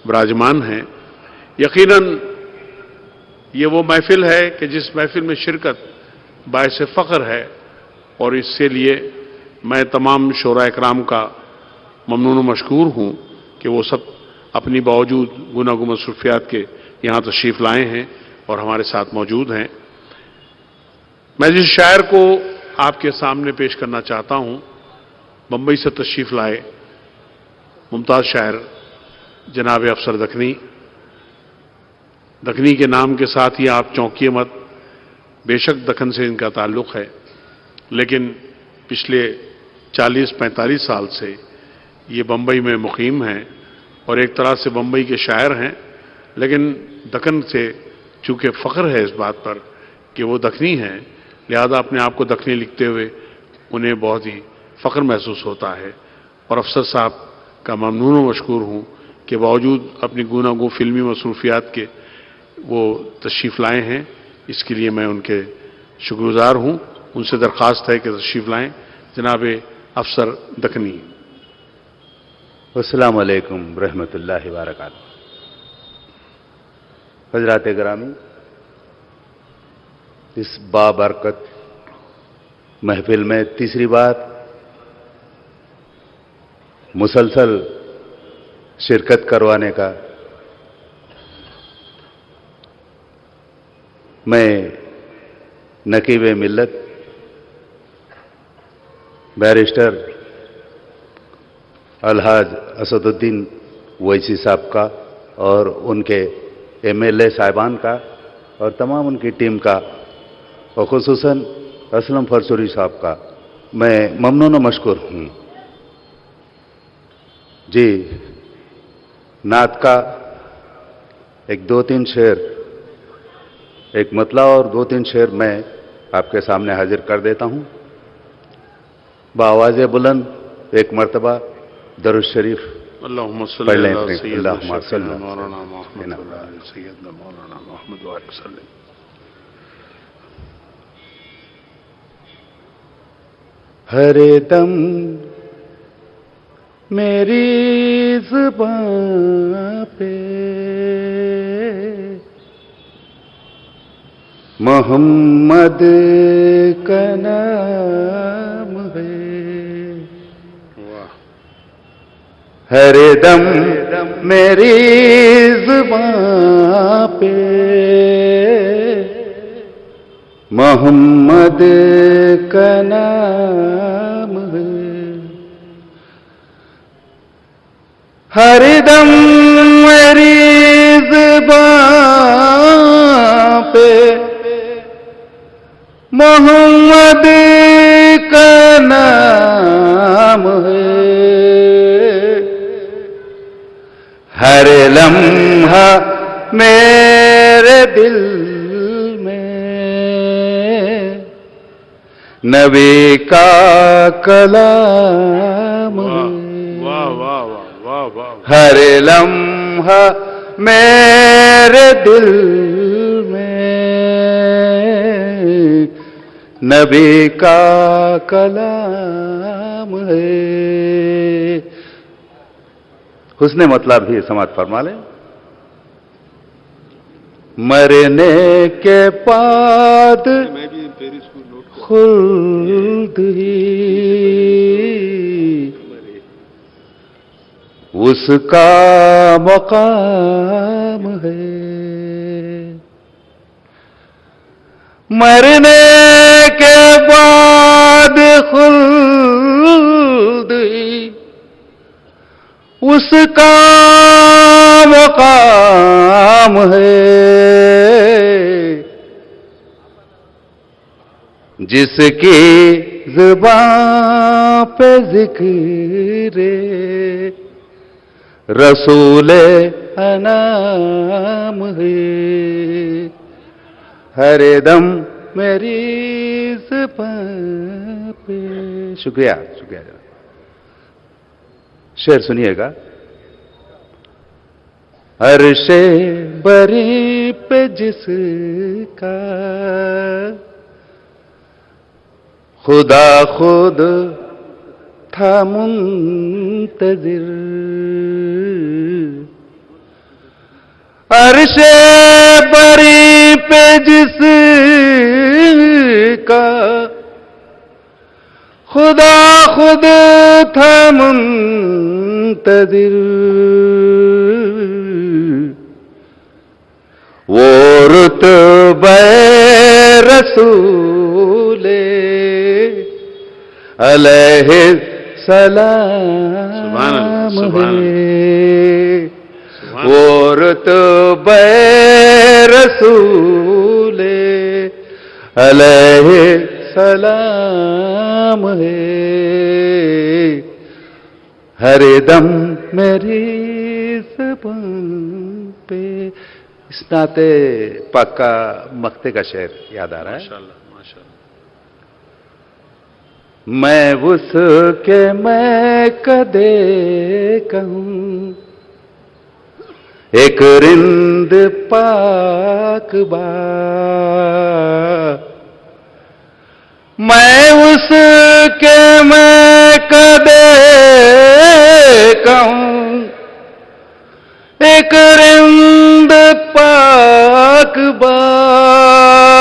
براجمان ہیں۔ یقیناً یہ وہ محفل ہے کہ جس محفل میں شرکت باعث فخر ہے، اور اس کے لیے میں تمام شعراء اکرام کا ممنون و مشکور ہوں کہ وہ سب اپنی باوجود گناہ مصروفیات کے یہاں تشریف لائے ہیں اور ہمارے ساتھ موجود ہیں۔ میں جس شاعر کو آپ کے سامنے پیش کرنا چاہتا ہوں، بمبئی سے تشریف لائے ممتاز شاعر جناب افسر دکنی۔ دکنی کے نام کے ساتھ ہی آپ چونکیے مت، بے شک دکن سے ان کا تعلق ہے، لیکن پچھلے 40-45 سال سے یہ بمبئی میں مقیم ہیں اور ایک طرح سے بمبئی کے شاعر ہیں، لیکن دکن سے چونکہ فخر ہے اس بات پر کہ وہ دکنی ہیں، لہذا اپنے آپ کو دکنی لکھتے ہوئے انہیں بہت ہی فخر محسوس ہوتا ہے۔ اور افسر صاحب کا ممنون و مشکور ہوں کہ باوجود اپنی گوناگوں فلمی مصروفیات کے وہ تشریف لائے ہیں، اس کے لیے میں ان کے شکر گزار ہوں ان سے درخواست ہے کہ تشریف لائیں. جناب افسر دکنی. السلام علیکم ورحمۃ اللہ وبرکاتہ. حضرات گرامی، اس بابرکت محفل میں تیسری بار مسلسل شرکت کروانے کا میں نقیب ملت بیرسٹر الحاج اسد الدین ویسی صاحب کا اور ان کے MLA صاحبان کا اور تمام ان کی ٹیم کا اور خصوصاً اسلم فرسوری صاحب کا میں ممنون و مشکور ہوں. جی، نعت کا ایک 2-3 شعر، ایک مطلع اور 2-3 شعر میں آپ کے سامنے حاضر کر دیتا ہوں. بآواز بلند ایک مرتبہ درود شریف اللہم صلی پڑھ لیں. اللہ سیدنا اللہم صلی شفیعنا اللہ مولانا محمد و علی سیدنا مولانا محمد و علیہ وسلم. ہر دم میری زبان پہ محمد کا نام ہے. ہر دم میری زبان پہ محمد کا نام ہے. ہر دم میری زبان پہ محمد کا نام ہے. ہر لمحہ میرے دل نبی کا کلام ہے. واہ واہ واہ واہ واہ. ہر لمحہ میرے دل میں نبی کا کلام ہے. حسن مطلب بھی سماعت فرما لیں. مرنے کے بعد خلد ہی اس کا مقام ہے. مرنے کے بعد خلد ہی اس کا مقام ہے. جس کی زبان پہ ذکر رسول انام ہے. ہر دم میری زبان پہ. شکریہ شکریہ جناب. شعر سنیے گا. عرش بری پہ جس کا خدا خود تھا منتظر. عرش بری پہ جس کا خدا خود تھا منتظر. وہ رتبہ رسول علیہ السلام ہے. وہ رتبہ رسول علیہ السلام ہے. ہر دم میری زبان پہ. اس نعت پاک کا مقطع کا شعر یاد آ رہا ہے. ماشاءاللہ ماشاءاللہ. میں اس کے میں کدے کہوں ایک رند پاک با. میں اس کے میں کدے کہوں ایک رند پاک باز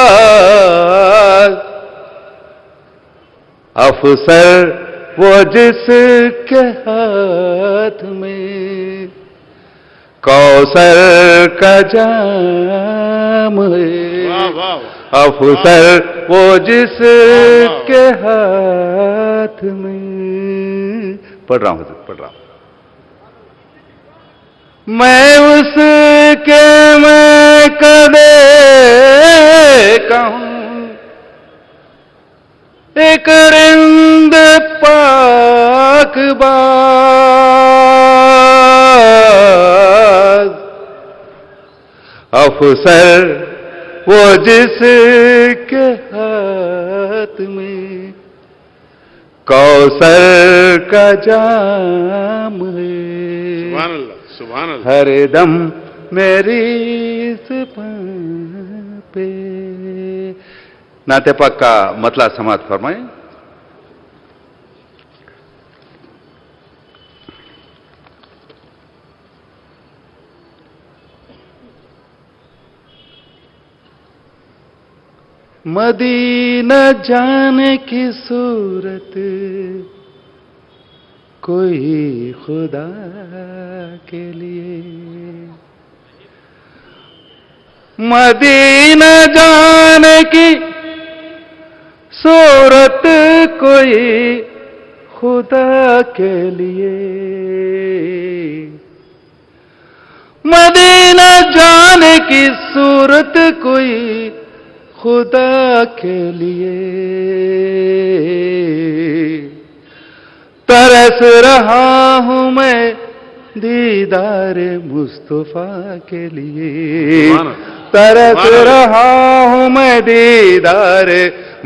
افسر وہ جس کے ہاتھ میں کوثر کا جام ہے افسر وہ جس کے ہاتھ میں پڑھ رہا ہوں میں اس کے میں کدے کہوں ایک رند پاک باز افسر وہ جس کے ہاتھ میں کوثر کا جام ہے سبحان اللہ سبحان اللہ ہر دم میری زبان پہ نعت پاک کا مطلع سماعت فرمائیں. مدینہ جانے کی صورت کوئی خدا کے لیے مدینہ جانے کی صورت کوئی خدا کے لیے مدینہ جانے کی صورت کوئی خدا کے لیے ترس رہا ہوں میں دیدار مصطفیٰ کے لیے ترس رہا ہوں میں دیدار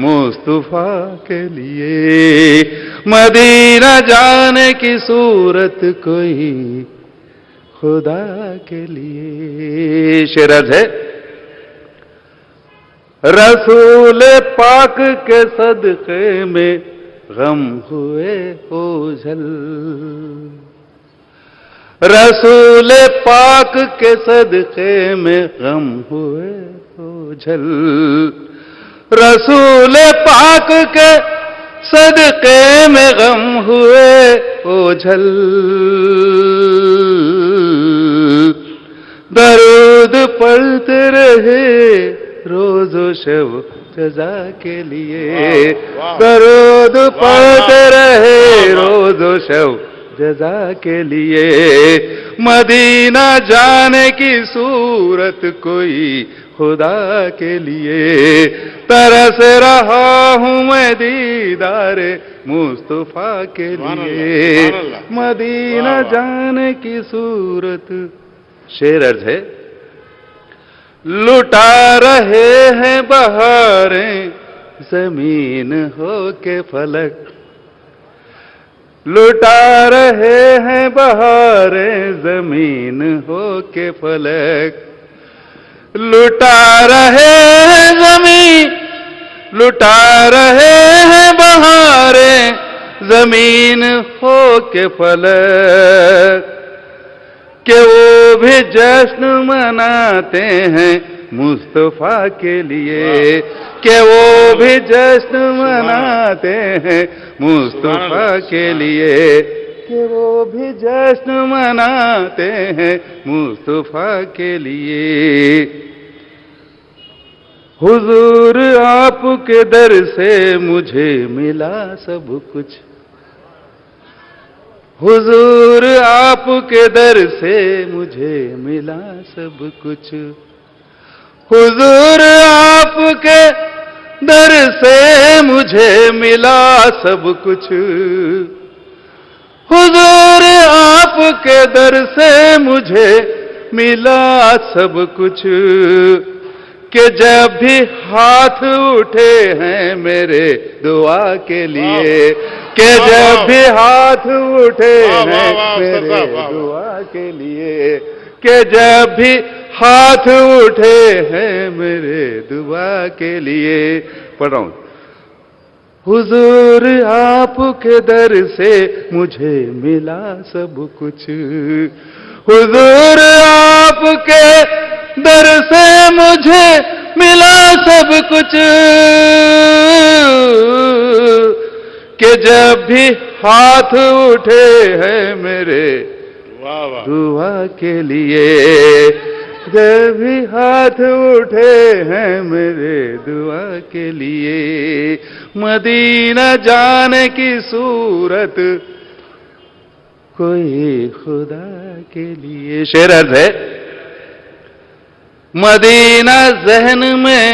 مصطفیٰ کے لیے مدینہ جانے کی صورت کوئی خدا کے لیے. شعر ہے رسول پاک کے صدقے میں غم ہوئے اوجھل رسول پاک کے صدقے میں غم ہوئے اوجھل رسول پاک کے صدقے میں غم ہوئے اوجھل درود پڑھتے رہے روز و شب جزا کے لیے درود پڑھتے رہے روز و شب جزا کے لیے مدینہ جانے کی صورت کوئی خدا کے لیے ترس رہا ہوں میں دیدار مصطفیٰ کے لیے مدینہ جانے کی صورت. شعر عرض ہے لٹا رہے ہیں بہاریں زمین ہو کے فلک لٹا رہے ہیں بہاریں زمین ہو کے فلک لٹا رہے ہیں زمین لٹا رہے ہیں بہاریں زمین ہو کے فلک کہ وہ بھی جشن مناتے ہیں مصطفیٰ کے لیے کہ وہ بھی جشن مناتے ہیں مصطفیٰ کے لیے کہ وہ بھی جشن مناتے ہیں مصطفیٰ کے لیے. حضور آپ کے در سے مجھے ملا سب کچھ حضور آپ کے در سے مجھے ملا سب کچھ حضور آپ کے در سے مجھے ملا سب کچھ حضور آپ کے در سے مجھے ملا سب کچھ کہ جب بھی ہاتھ اٹھے ہیں میرے دعا کے لیے کہ جب بھی ہاتھ اٹھے ہیں میرے دعا کے لیے کہ جب بھی ہاتھ اٹھے ہیں میرے دعا کے لیے. پڑھ رہا ہوں حضور آپ کے در سے مجھے ملا سب کچھ، حضور آپ کے در سے مجھے ملا سب کچھ، کہ جب بھی ہاتھ اٹھے ہیں میرے دعا کے لیے، جب بھی ہاتھ اٹھے ہیں میرے دعا کے لیے، مدینہ جانے کی صورت کوئی خدا کے لیے۔ شعر عرض ہے، مدینہ ذہن میں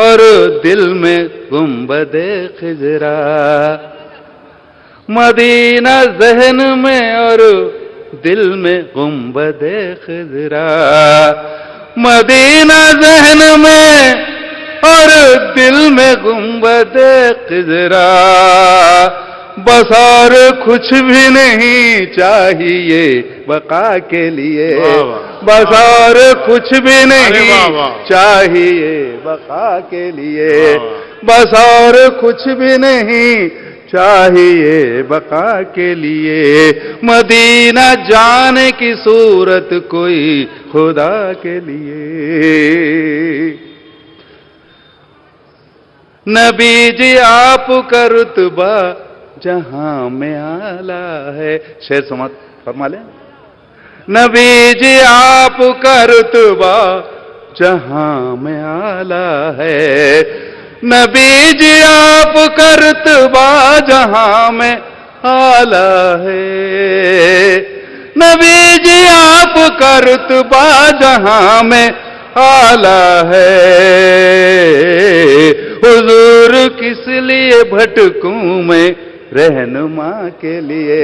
اور دل میں گنبد خضرا، مدینہ ذہن میں اور دل میں گنبد خضرا، مدینہ ذہن میں اور دل میں گنبد خضرا، بس اور کچھ بھی نہیں چاہیے بقا کے لیے، بس اور کچھ بھی نہیں چاہیے بقا کے لیے، بس اور کچھ بھی نہیں چاہیے بقا کے لیے، مدینہ جانے کی صورت کوئی خدا کے لیے۔ نبی جی آپ کا رتبہ جہاں میں اعلیٰ ہے، شعر سماعت فرما لیں۔ نبی جی آپ کا رتبہ جہاں میں اعلیٰ ہے، نبی جی آپ کا رتبہ جہاں میں اعلیٰ ہے، نبی جی آپ کا رتبہ جہاں میں اعلیٰ ہے، حضور کس لیے بھٹکوں میں رہنما کے لیے،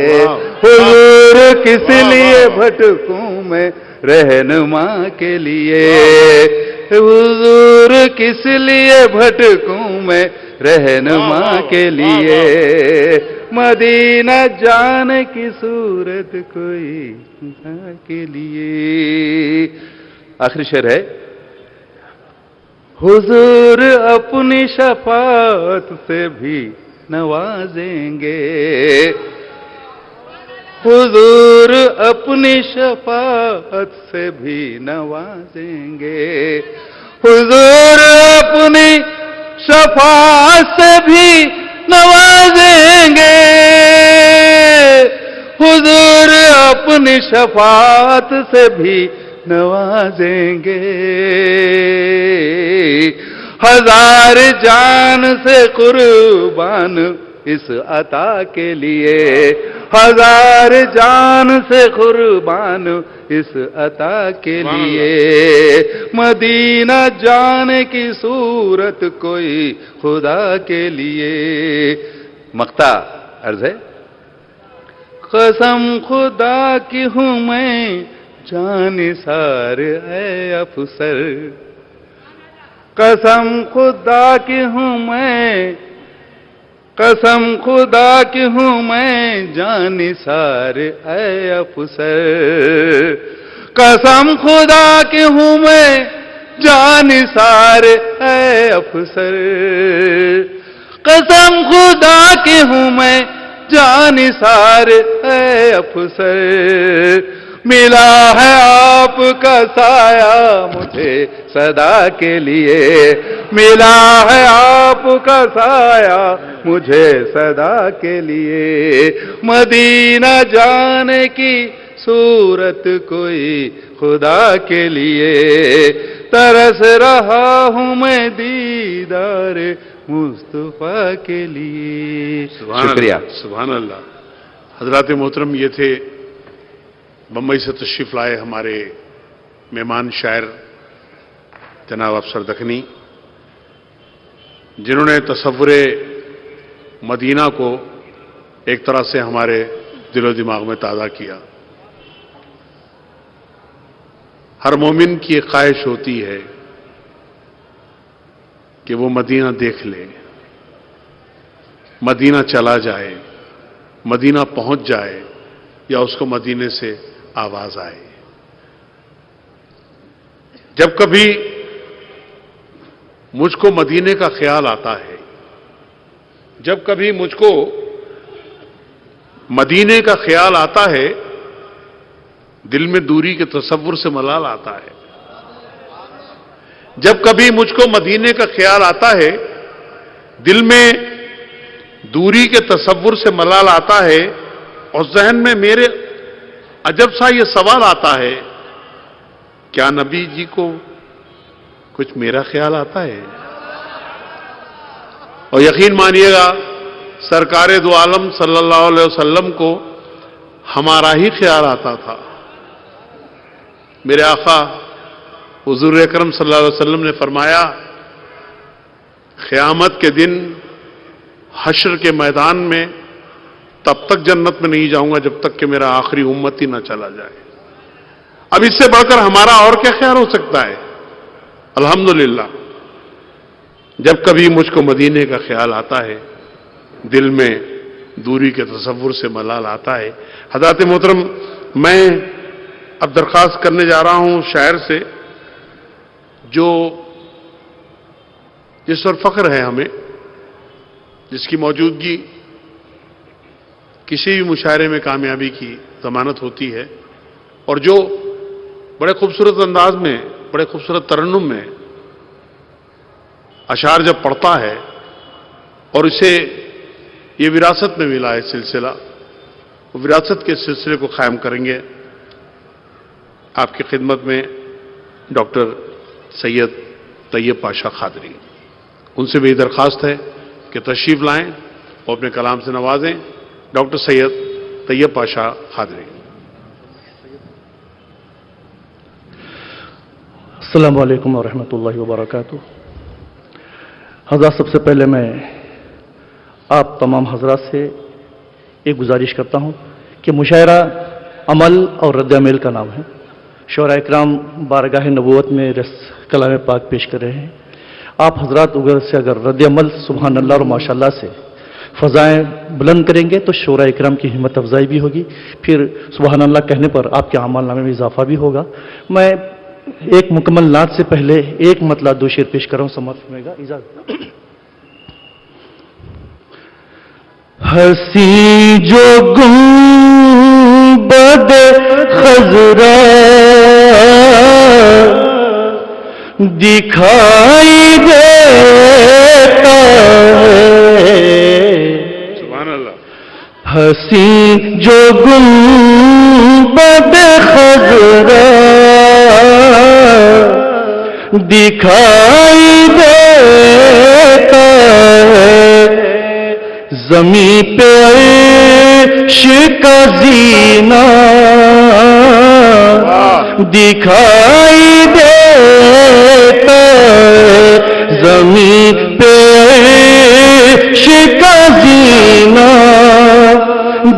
حضور کس لیے بھٹکوں میں رہنما کے لیے، حضور کس لیے بھٹکوں میں رہنما کے لیے، مدینہ جانے کی صورت کوئی کے لیے۔ آخری شعر ہے، حضور اپنی شفاعت سے بھی نوازیں گے، حضور اپنی شفاعت سے بھی نوازیں گے، حضور اپنی شفاعت سے بھی نوازیں گے، حضور اپنی شفاعت سے بھی نوازیں گے، ہزار جان سے قربان اس عطا کے لیے، ہزار جان سے قربان اس عطا کے لیے، مدینہ جانے کی صورت کوئی خدا کے لیے۔ مقطع عرض ہے، قسم خدا کی ہوں میں جانثار اے افسر، قسم خدا کی ہوں میں، قسم خدا کی ہوں میں جانثار اے افسر، قسم خدا کی ہوں میں جانثار اے افسر، قسم خدا کی ہوں میں جانثار اے افسر، ملا ہے آپ کا سایہ مجھے صدا کے لیے، ملا ہے آپ کا سایہ مجھے صدا کے لیے، مدینہ جانے کی صورت کوئی خدا کے لیے، ترس رہا ہوں میں دیدار مصطفیٰ کے لیے۔ شکریہ۔ سبحان اللہ۔ حضرات محترم، یہ تھے بمبئی سے تشریف لائے ہمارے مہمان شاعر جناب افسر دکنی، جنہوں نے تصور مدینہ کو ایک طرح سے ہمارے دل و دماغ میں تازہ کیا۔ ہر مومن کی ایک خواہش ہوتی ہے کہ وہ مدینہ دیکھ لے، مدینہ چلا جائے، مدینہ پہنچ جائے، یا اس کو مدینے سے آواز آئے۔ جب کبھی مجھ کو مدینے کا خیال آتا ہے جب کبھی مجھ کو مدینے کا خیال آتا ہے دل میں دوری کے تصور سے ملال آتا ہے. جب کبھی مجھ کو مدینے کا خیال آتا ہے دل میں دوری کے تصور سے ملال آتا ہے اور ذہن میں میرے عجب سا یہ سوال آتا ہے کیا نبی جی کو کچھ میرا خیال آتا ہے؟ اور یقین مانیے گا سرکار دو عالم صلی اللہ علیہ وسلم کو ہمارا ہی خیال آتا تھا. میرے آقا حضور اکرم صلی اللہ علیہ وسلم نے فرمایا قیامت کے دن حشر کے میدان میں تب تک جنت میں نہیں جاؤں گا جب تک کہ میرا آخری امتی نہ چلا جائے. اب اس سے بڑھ کر ہمارا اور کیا خیال ہو سکتا ہے؟ الحمدللہ جب کبھی مجھ کو مدینے کا خیال آتا ہے دل میں دوری کے تصور سے ملال آتا ہے. حضرات محترم، میں اب درخواست کرنے جا رہا ہوں شاعر سے جو جس پر فخر ہے ہمیں، جس کی موجودگی کسی بھی مشاعرے میں کامیابی کی ضمانت ہوتی ہے، اور جو بڑے خوبصورت انداز میں، بڑے خوبصورت ترنم میں اشعار جب پڑھتا ہے اور اسے یہ وراثت میں ملا ہے سلسلہ، وہ وراثت کے سلسلے کو قائم کریں گے. آپ کی خدمت میں ڈاکٹر سید طیب پاشا قادری، ان سے بھی درخواست ہے کہ تشریف لائیں اور اپنے کلام سے نوازیں. ڈاکٹر سید طیب پاشا قادری. السلام علیکم ورحمۃ اللہ وبرکاتہ. حضرات، سب سے پہلے میں آپ تمام حضرات سے ایک گزارش کرتا ہوں کہ مشاعرہ عمل اور رد عمل کا نام ہے. شعراء اکرام بارگاہ نبوت میں کلام پاک پیش کر رہے ہیں. آپ حضرات اگر رد عمل سبحان اللہ اور ماشاء اللہ سے فضائیں بلند کریں گے تو شعراء اکرام کی ہمت افزائی بھی ہوگی، پھر سبحان اللہ کہنے پر آپ کے اعمال نامے میں اضافہ بھی ہوگا. میں ایک مکمل نعت سے پہلے ایک مطلع دو شعر پیش کر رہا ہوں، سماعت فرمائے گا اجازت. ہنسی جو گنبد خضرا دکھائی دیتا ہے، سبحان اللہ. ہنسی جو گنبد خضرا دکھائی دیتا ہے، زمین پہ عشق کا زینہ دکھائی دیتا ہے، زمین پہ عشق کا زینہ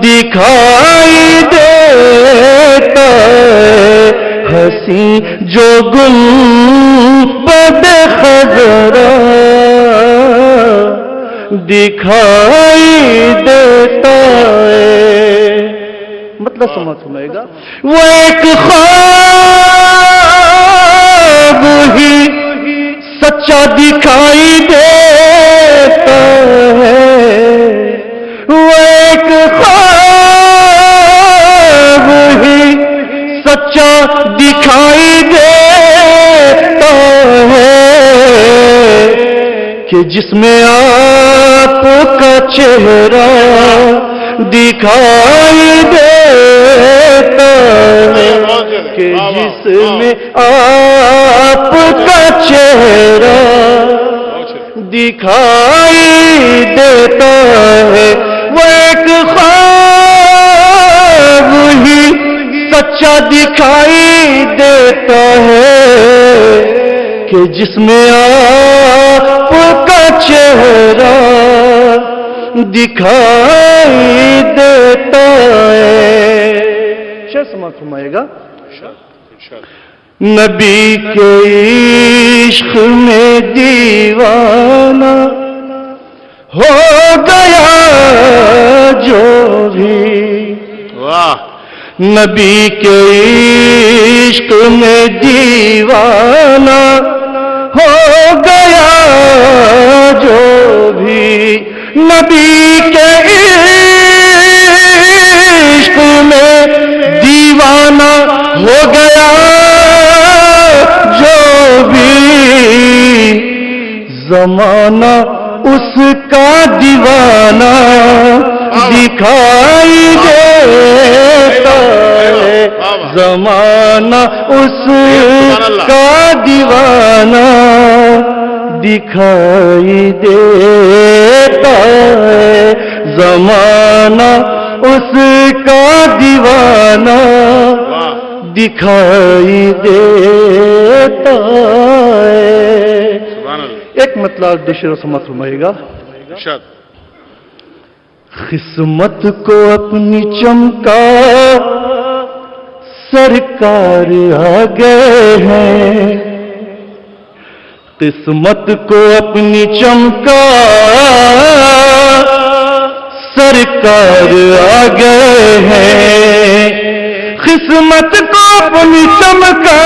دکھائی دیتا ہے، ہنسی جو گنبد خضرا دکھائی دیتا ہے. مطلب سمجھ سنائے گا. وہ ایک خواب ہی سچا دکھائی دیتا ہے، وہ ایک خواب ہی سچا دکھائی دیتا ہے، کہ جس میں آپ کا چہرہ دکھائی دیتا ہے، کہ جس میں آپ کا چہرہ دکھائی دیتا ہے، وہ ایک خواب ہی سچا دکھائی دیتا ہے، کہ جس میں آپ کا چہرہ دکھائی دیتا ہے. شاید سماعت فرمائے گا. نبی کے عشق میں دیوانہ ہو گیا جو بھی، واہ. نبی کے عشق میں دیوانہ ہو گیا جو بھی، نبی کے عشق میں دیوانہ ہو گیا جو بھی زمانہ اس کا دیوانہ دکھائی دیتا ہے، زمانہ اس کا دیوانہ دکھائی دیتا ہے، زمانہ اس کا دیوانہ دکھائی دیتا ہے۔ ایک مطلب دوسرا سمجھ فرمائے گا، قسمت کو اپنی چمکا سرکار آ گئے ہیں، قسمت کو اپنی چمکا سرکار آ گئے ہیں، قسمت کو اپنی چمکا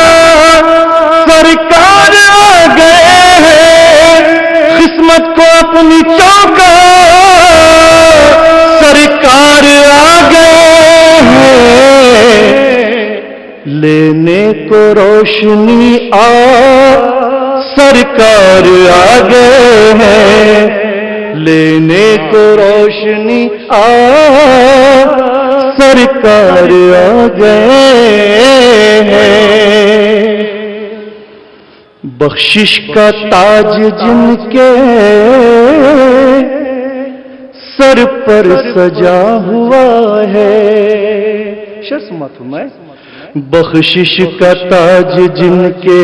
سرکار آ گئے ہیں، قسمت کو اپنی چمکا سرکار آ گئے ہیں، لینے کو روشنی سرکار آ گئے ہیں، لینے کو روشنی سرکار آ گئے ہیں، بخشش کا تاج جن کے سر پر سجا ہوا ہے، شرط مت میں بخشش کا تاج جن کے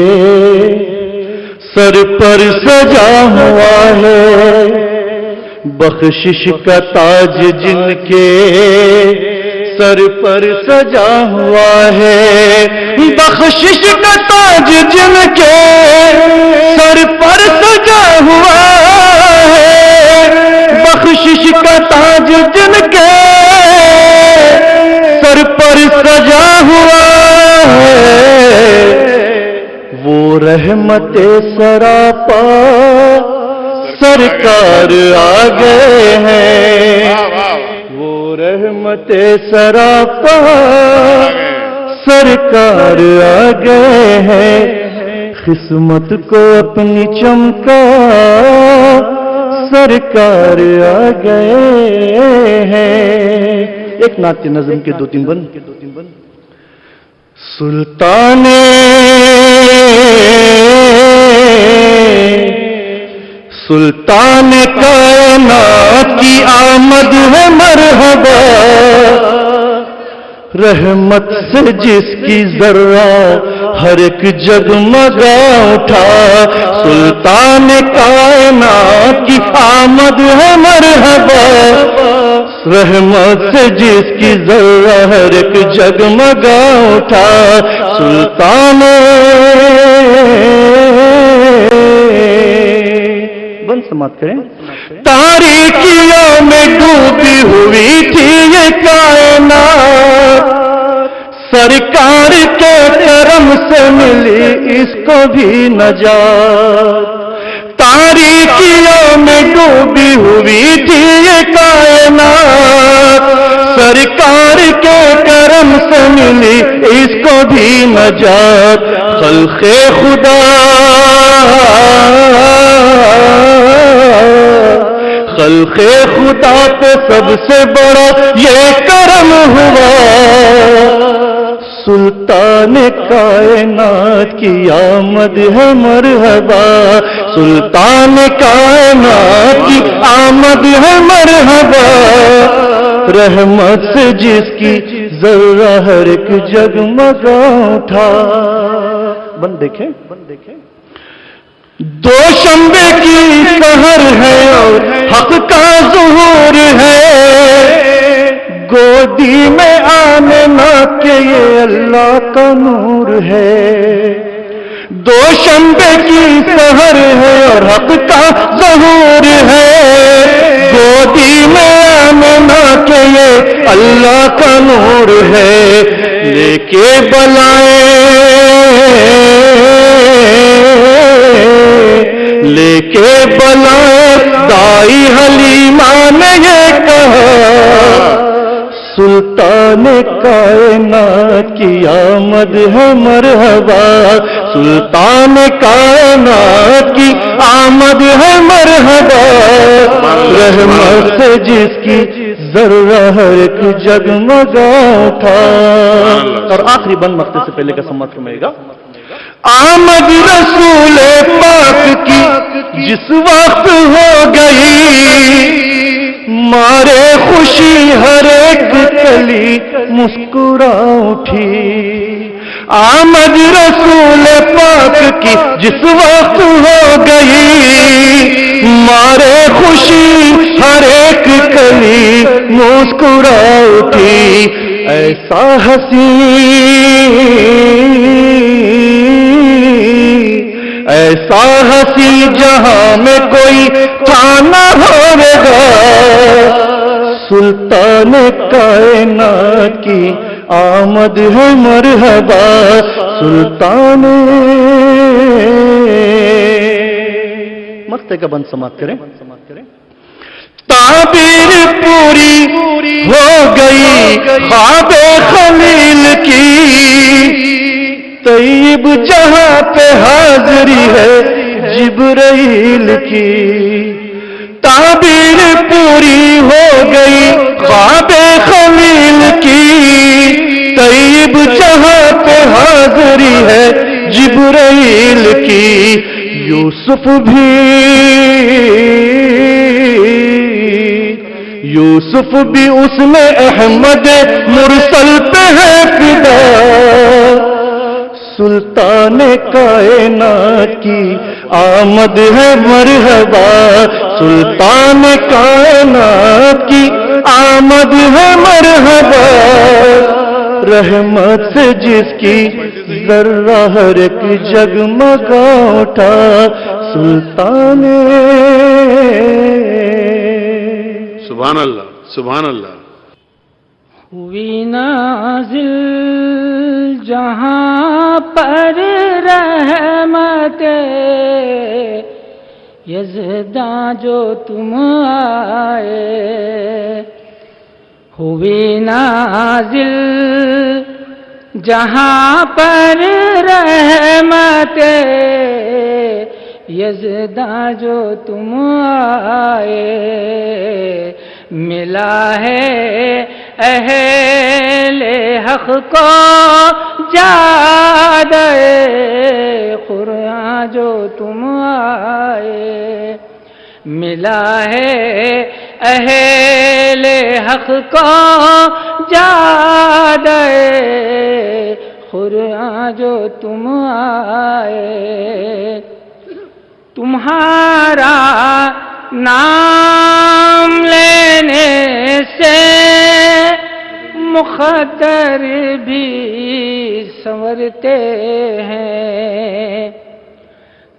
سر پر سجا ہوا ہے، بخشش کا تاج جن کے سر پر سجا ہوا ہے، بخشش کا تاج جن کے سر پر سجا ہوا ہے، بخشش کا تاج جن کے سر پر سجا ہوا ہے، وہ رحمت سراپا سرکار آ گئے ہیں، وہ رحمت سراپا سرکار آ گئے ہیں، قسمت کو اپنی چمکا سرکار آ گئے ہیں۔ ایک نعت نظم کے دو تین بند، سلطان کائنات کی آمد ہے مرحبا، رحمت سے جس کی ذرہ ہر ایک جگمگا اٹھا، سلطان کائنات کی آمد ہے مرحبا، رحمت سے جس کی ذرہ ہر ایک جگمگا اٹھا، سلطان بند سماعت کریں، تاریکیوں میں ڈوبی ہوئی تھی یہ کائنات، سرکار کے کرم سے ملی اس کو بھی نجات، تاریکیوں میں ڈوبی ہوئی تھی یہ کائنات، سرکار کے کرم سے ملی اس کو بھی نجات، خلق خدا خلق خدا پہ سب سے بڑا یہ کرم ہوا، سلطان کائنات کی آمد ہے مرحبا، سلطان کائنات کی آمد ہے مرحبا، رحمت سے جس کی ذرہ ہر ایک جگمگا اٹھا۔ بند دیکھیں، دو شنبے کی سحر ہے اور حق کا ظہور ہے، گودی میں آمنہ کے یہ اللہ کا نور ہے، دو شنبے کی سحر ہے اور حق کا ظہور ہے، گودی میں آمنہ کے یہ اللہ کا نور ہے، لے کے بلائیں لے کے بلائیں دائی حلیمہ کائنات کی آمد ہے مرحبا، سلطان کائنات کی آمد ہے مرحبا، رحمت سے جس کی ذرہ ہر ایک جگمگا اٹھا۔ اور آخری بند مقطع سے پہلے کا سماعت فرمائے گا۔ آمد رسول پاک کی جس وقت ہو گئی، مارے خوشی ہر ایک کلی مسکرا اٹھی۔ آمد رسول پاک کی جس وقت ہو گئی، مارے خوشی ہر ایک کلی مسکرا اٹھی۔ ایسا ہنسی جہاں میں کوئی تھانا ہوگا، سلطان کائنات کی آمد ہے مرحبا، سلطان۔ مقطع کا بند سماعت کریں۔ تعبیر پوری ہو گئی خواب خلیل کی، طیب جہاں پہ حاضری ہے جبرائیل کی۔ تعبیر پوری ہو گئی خواب خلیل کی، طیب جہاں پہ حاضری ہے جبرائیل کی۔ یوسف بھی اس میں احمد مرسل پہ ہے فدا، سلطان کائنات کی آمد ہے مرحبا، سلطان کائنات کی آمد ہے مرحبا، رحمت سے جس کی ذرہ ہر ایک جگمگا اٹھا، سلطان۔ سبحان اللہ، سبحان اللہ۔ ہوئی نازل جہاں پر رحمت یزداں جو تم آئے، ہوئی نازل جہاں پر رحمت یزداں جو تم آئے، ملا ہے اہل حق کو جادِ قرآن جو تم آئے، ملا ہے اہل حق کو جادِ قرآن جو تم آئے، تمہارا نام لینے سے مقدر بھی سنورتے ہیں،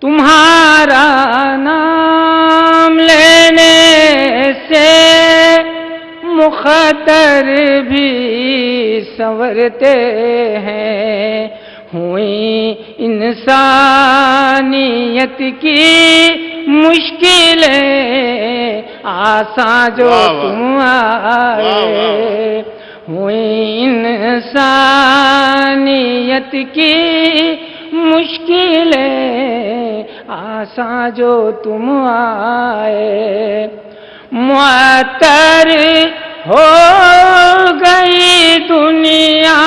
تمہارا نام لینے سے مقدر بھی سنورتے ہیں، ہوئی انسانیت کی مشکلیں آسان جو تم آئے، ہوئی انسانیت کی مشکلیں آسان جو تم آئے، معطر ہو گئی دنیا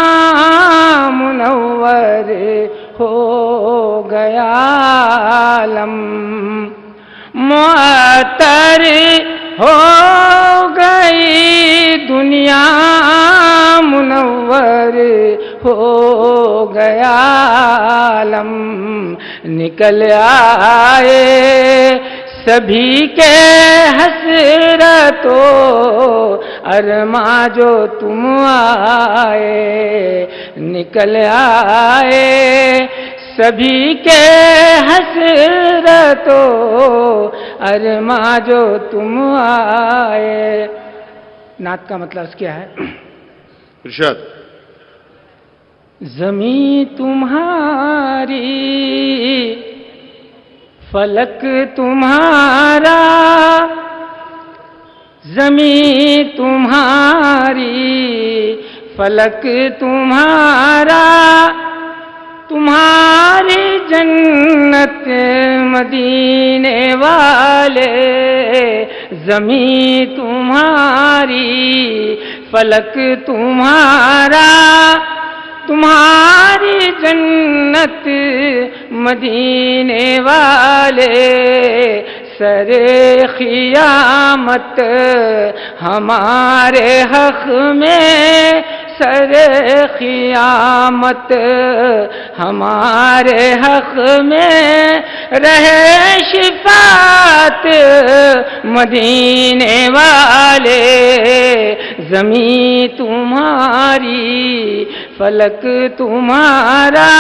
منور ہو گیا عالم، معطر ہو گئی دنیا منور ہو گیا عالم، نکل آئے سبھی کے حسرت و ارماں جو تم آئے، نکل آئے سبھی کے حسرت و ارماں جو تم آئے۔ نعت کا مطلب کیا ہے؟ ارشاد۔ زمین تمہاری فلک تمہارا، زمین تمہاری فلک تمہارا تمہاری جنت مدینے والے، زمین تمہاری فلک تمہارا تمہاری جنت مدینے والے، سر قیامت ہمارے حق میں، سر قیامت ہمارے حق میں، رہے شفاعت مدینے والے، زمین تمہاری فلک تمہارا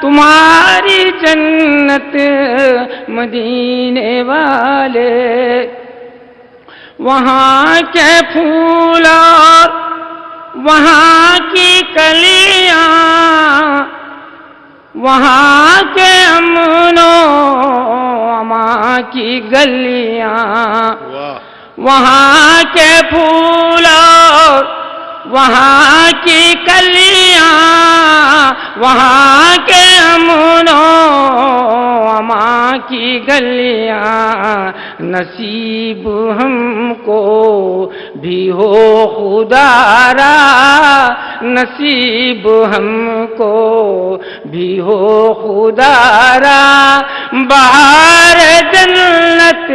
تمہاری جنت مدینے والے، وہاں کے پھول اور وہاں کی کلیاں، وہاں کے امن و امان کی گلیاں، وہاں کے پھول اور وہاں کی کلیاں، وہاں کے امن و امان کی گلیاں، نصیب ہم کو بھی ہو خدا را، نصیب ہم کو بھی ہو خدا را، بہار جنت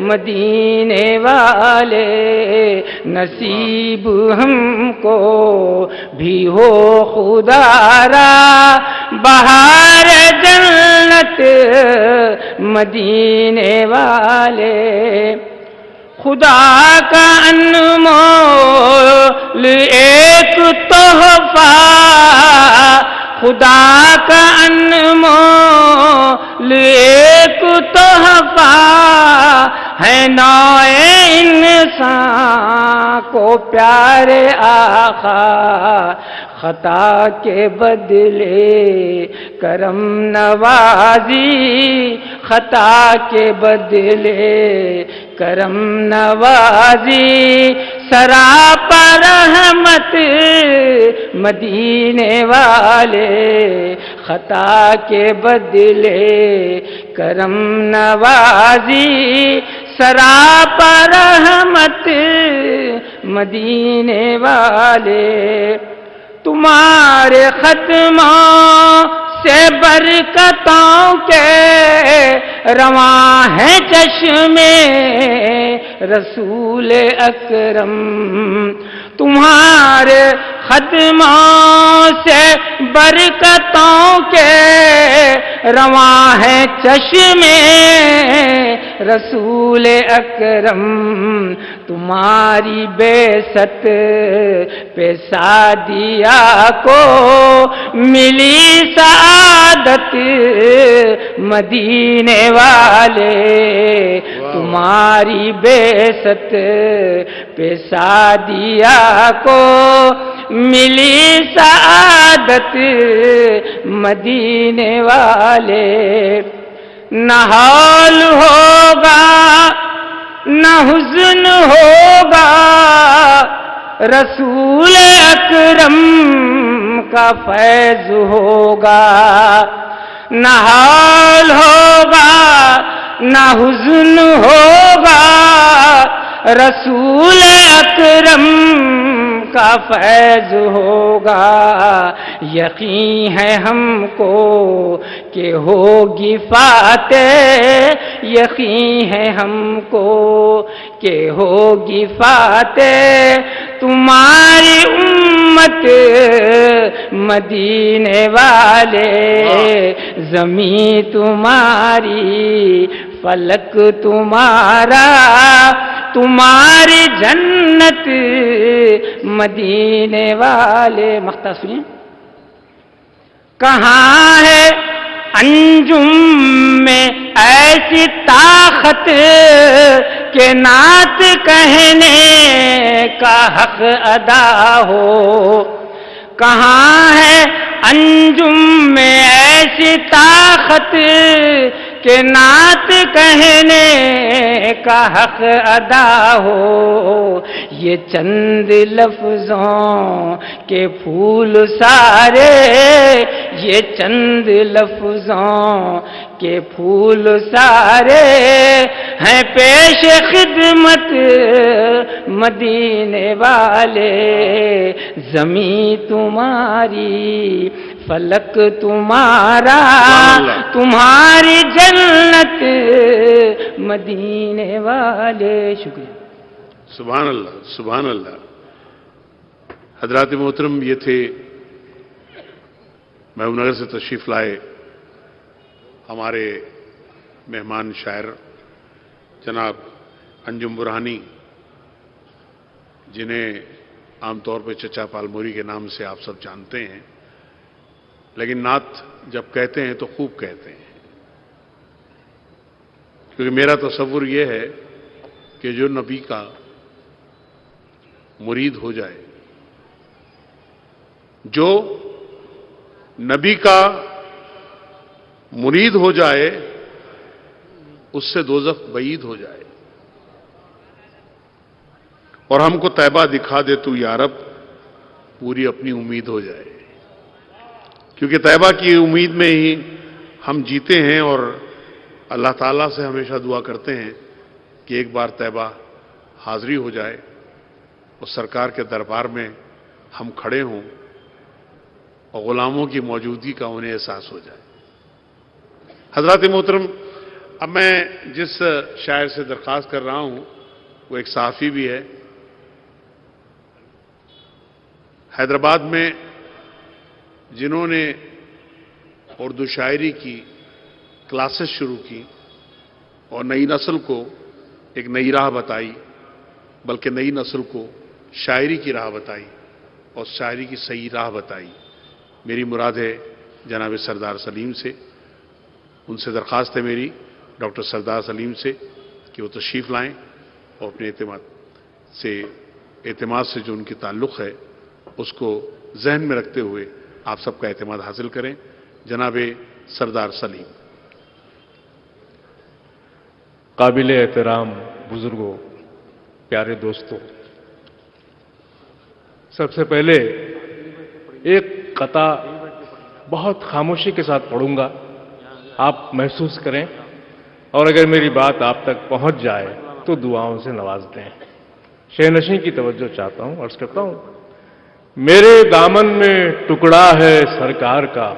مدینے والے، نصیب ہم کو بھی ہو خدا را، بہار جنت مدینے والے، خدا کا انمول ایک تحفہ، خدا کا انمول ایک تحفہ ہے نوع انسان کو پیارے آقا، خطا کے بدلے کرم نوازی، خطا کے بدلے کرم نوازی، سراپا رحمت مدینے والے، خطا کے بدلے کرم نوازی، سراپا رحمت مدینے والے، تمہارے ختموں سے برکتوں کے رواں ہیں چشمے رسول اکرم، تمہارے ختموں سے برکتوں کے رواں ہیں چشمے رسول اکرم، تمہاری بعثت پہ سعدیہ کو ملی سعادت مدینے والے، تمہاری بعثت پہ سعدیہ کو ملی سعادت مدینے والے، نہ حال ہوگا نہ حزن ہوگا رسول اکرم کا فیض ہوگا، نہ حال ہوگا نہ حزن ہوگا رسول اکرم کا فیض ہوگا، یقین ہے ہم کو کہ ہوگی فاتح، یقین ہے ہم کو کہ ہوگی فاتح تمہاری امت مدینے والے، زمین تمہاری فلک تمہارا تمہاری جنت مدینے والے۔ مقطع سنیے، کہاں ہے انجم میں ایسی طاقت کہ نعت کہنے کا حق ادا ہو، کہاں ہے انجم میں ایسی طاقت کہ نعت کہنے کا حق ادا ہو، یہ چند لفظوں کے پھول سارے، یہ چند لفظوں کے پھول سارے ہیں پیش خدمت مدینے والے، زمین تمہاری فلک تمہارا، تمہاری جنت مدینے والے۔ شکریہ۔ سبحان اللہ، سبحان اللہ۔ حضرات محترم، یہ تھے محبوب نگر سے تشریف لائے ہمارے مہمان شاعر جناب انجم برہانی، جنہیں عام طور پہ چچا پالموری کے نام سے آپ سب جانتے ہیں، لیکن نعت جب کہتے ہیں تو خوب کہتے ہیں، کیونکہ میرا تصور یہ ہے کہ جو نبی کا مرید ہو جائے، جو نبی کا مرید ہو جائے، اس سے دوزخ بعید ہو جائے، اور ہم کو طیبہ دکھا دے تو یا رب، پوری اپنی امید ہو جائے، کیونکہ طیبہ کی امید میں ہی ہم جیتے ہیں، اور اللہ تعالیٰ سے ہمیشہ دعا کرتے ہیں کہ ایک بار طیبہ حاضری ہو جائے اور سرکار کے دربار میں ہم کھڑے ہوں اور غلاموں کی موجودگی کا انہیں احساس ہو جائے۔ حضرات محترم، اب میں جس شاعر سے درخواست کر رہا ہوں وہ ایک صحافی بھی ہے، حیدرآباد میں جنہوں نے اردو شاعری کی کلاسز شروع کی اور نئی نسل کو ایک نئی راہ بتائی، بلکہ نئی نسل کو شاعری کی راہ بتائی اور شاعری کی صحیح راہ بتائی۔ میری مراد ہے جناب سردار سلیم سے، ان سے درخواست ہے میری ڈاکٹر سردار سلیم سے کہ وہ تشریف لائیں اور اپنے اعتماد سے جو ان کی تعلق ہے اس کو ذہن میں رکھتے ہوئے آپ سب کا اعتماد حاصل کریں۔ جناب سردار سلیم۔ قابل احترام بزرگوں، پیارے دوستوں، سب سے پہلے ایک قطع بہت خاموشی کے ساتھ پڑھوں گا، آپ محسوس کریں، اور اگر میری بات آپ تک پہنچ جائے تو دعاؤں سے نواز دیں۔ شہنشین کی توجہ چاہتا ہوں، عرض کرتا ہوں، میرے دامن میں ٹکڑا ہے سرکار کا،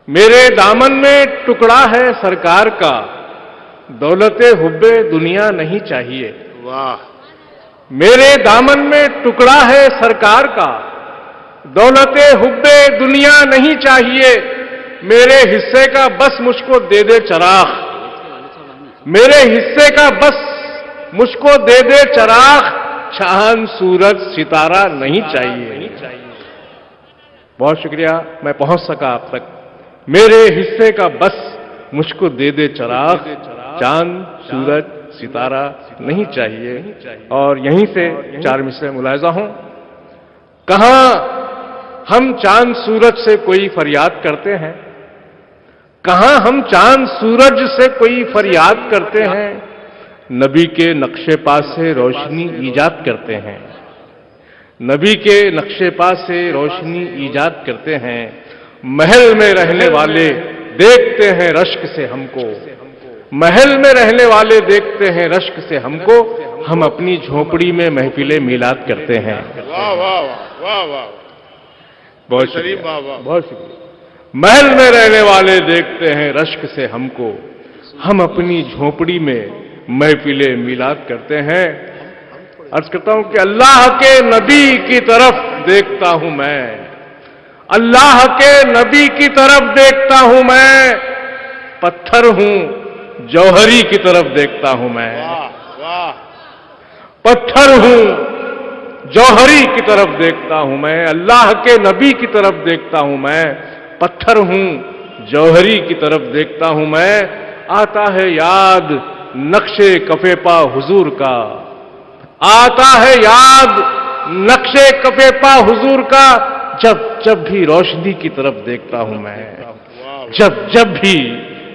میرے دامن میں ٹکڑا ہے سرکار کا، دولت حب دنیا نہیں چاہیے۔ واہ! میرے دامن میں ٹکڑا ہے سرکار کا، دولت حب دنیا نہیں چاہیے، میرے حصے کا بس مجھ کو دے دے چراغ، میرے حصے کا بس مجھ کو دے دے چراغ، چاند سورج ستارہ نہیں چاہیے۔ بہت شکریہ، میں پہنچ سکا آپ تک۔ میرے حصے کا بس مجھ کو دے دے چراغ، چاند سورج ستارہ نہیں چاہیے۔ اور یہیں سے چار مصرے ملاحظہ ہوں۔ کہاں ہم چاند سورج سے کوئی فریاد کرتے ہیں، کہاں ہم چاند سورج سے کوئی فریاد کرتے ہیں، نبی کے نقش پا سے روشنی ایجاد کرتے ہیں، نبی کے نقش پا سے روشنی ایجاد کرتے ہیں۔ محل میں رہنے والے دیکھتے ہیں رشک سے ہم کو، محل میں رہنے والے دیکھتے ہیں رشک سے ہم کو، ہم اپنی جھونپڑی میں محفل میلاد کرتے ہیں۔ واہ واہ واہ واہ! بہت شریف، شکریہ، واہ واہ! بہت شکریہ۔ محل میں رہنے والے دیکھتے ہیں رشک سے ہم کو، ہم اپنی جھونپڑی میں محفل میلاد کرتے ہیں۔ عرض کرتا ہوں کہ اللہ کے نبی کی طرف دیکھتا ہوں میں، اللہ کے نبی کی طرف دیکھتا ہوں میں، پتھر ہوں جوہری کی طرف دیکھتا ہوں میں، پتھر ہوں جوہری کی طرف دیکھتا ہوں میں، اللہ کے نبی کی طرف دیکھتا ہوں میں، پتھر ہوں جوہری کی طرف دیکھتا ہوں میں۔ آتا ہے یاد نقش کفے پا حضور کا، آتا ہے یاد نقش کفے پا حضور کا، جب جب بھی روشنی کی طرف دیکھتا ہوں میں، جب جب بھی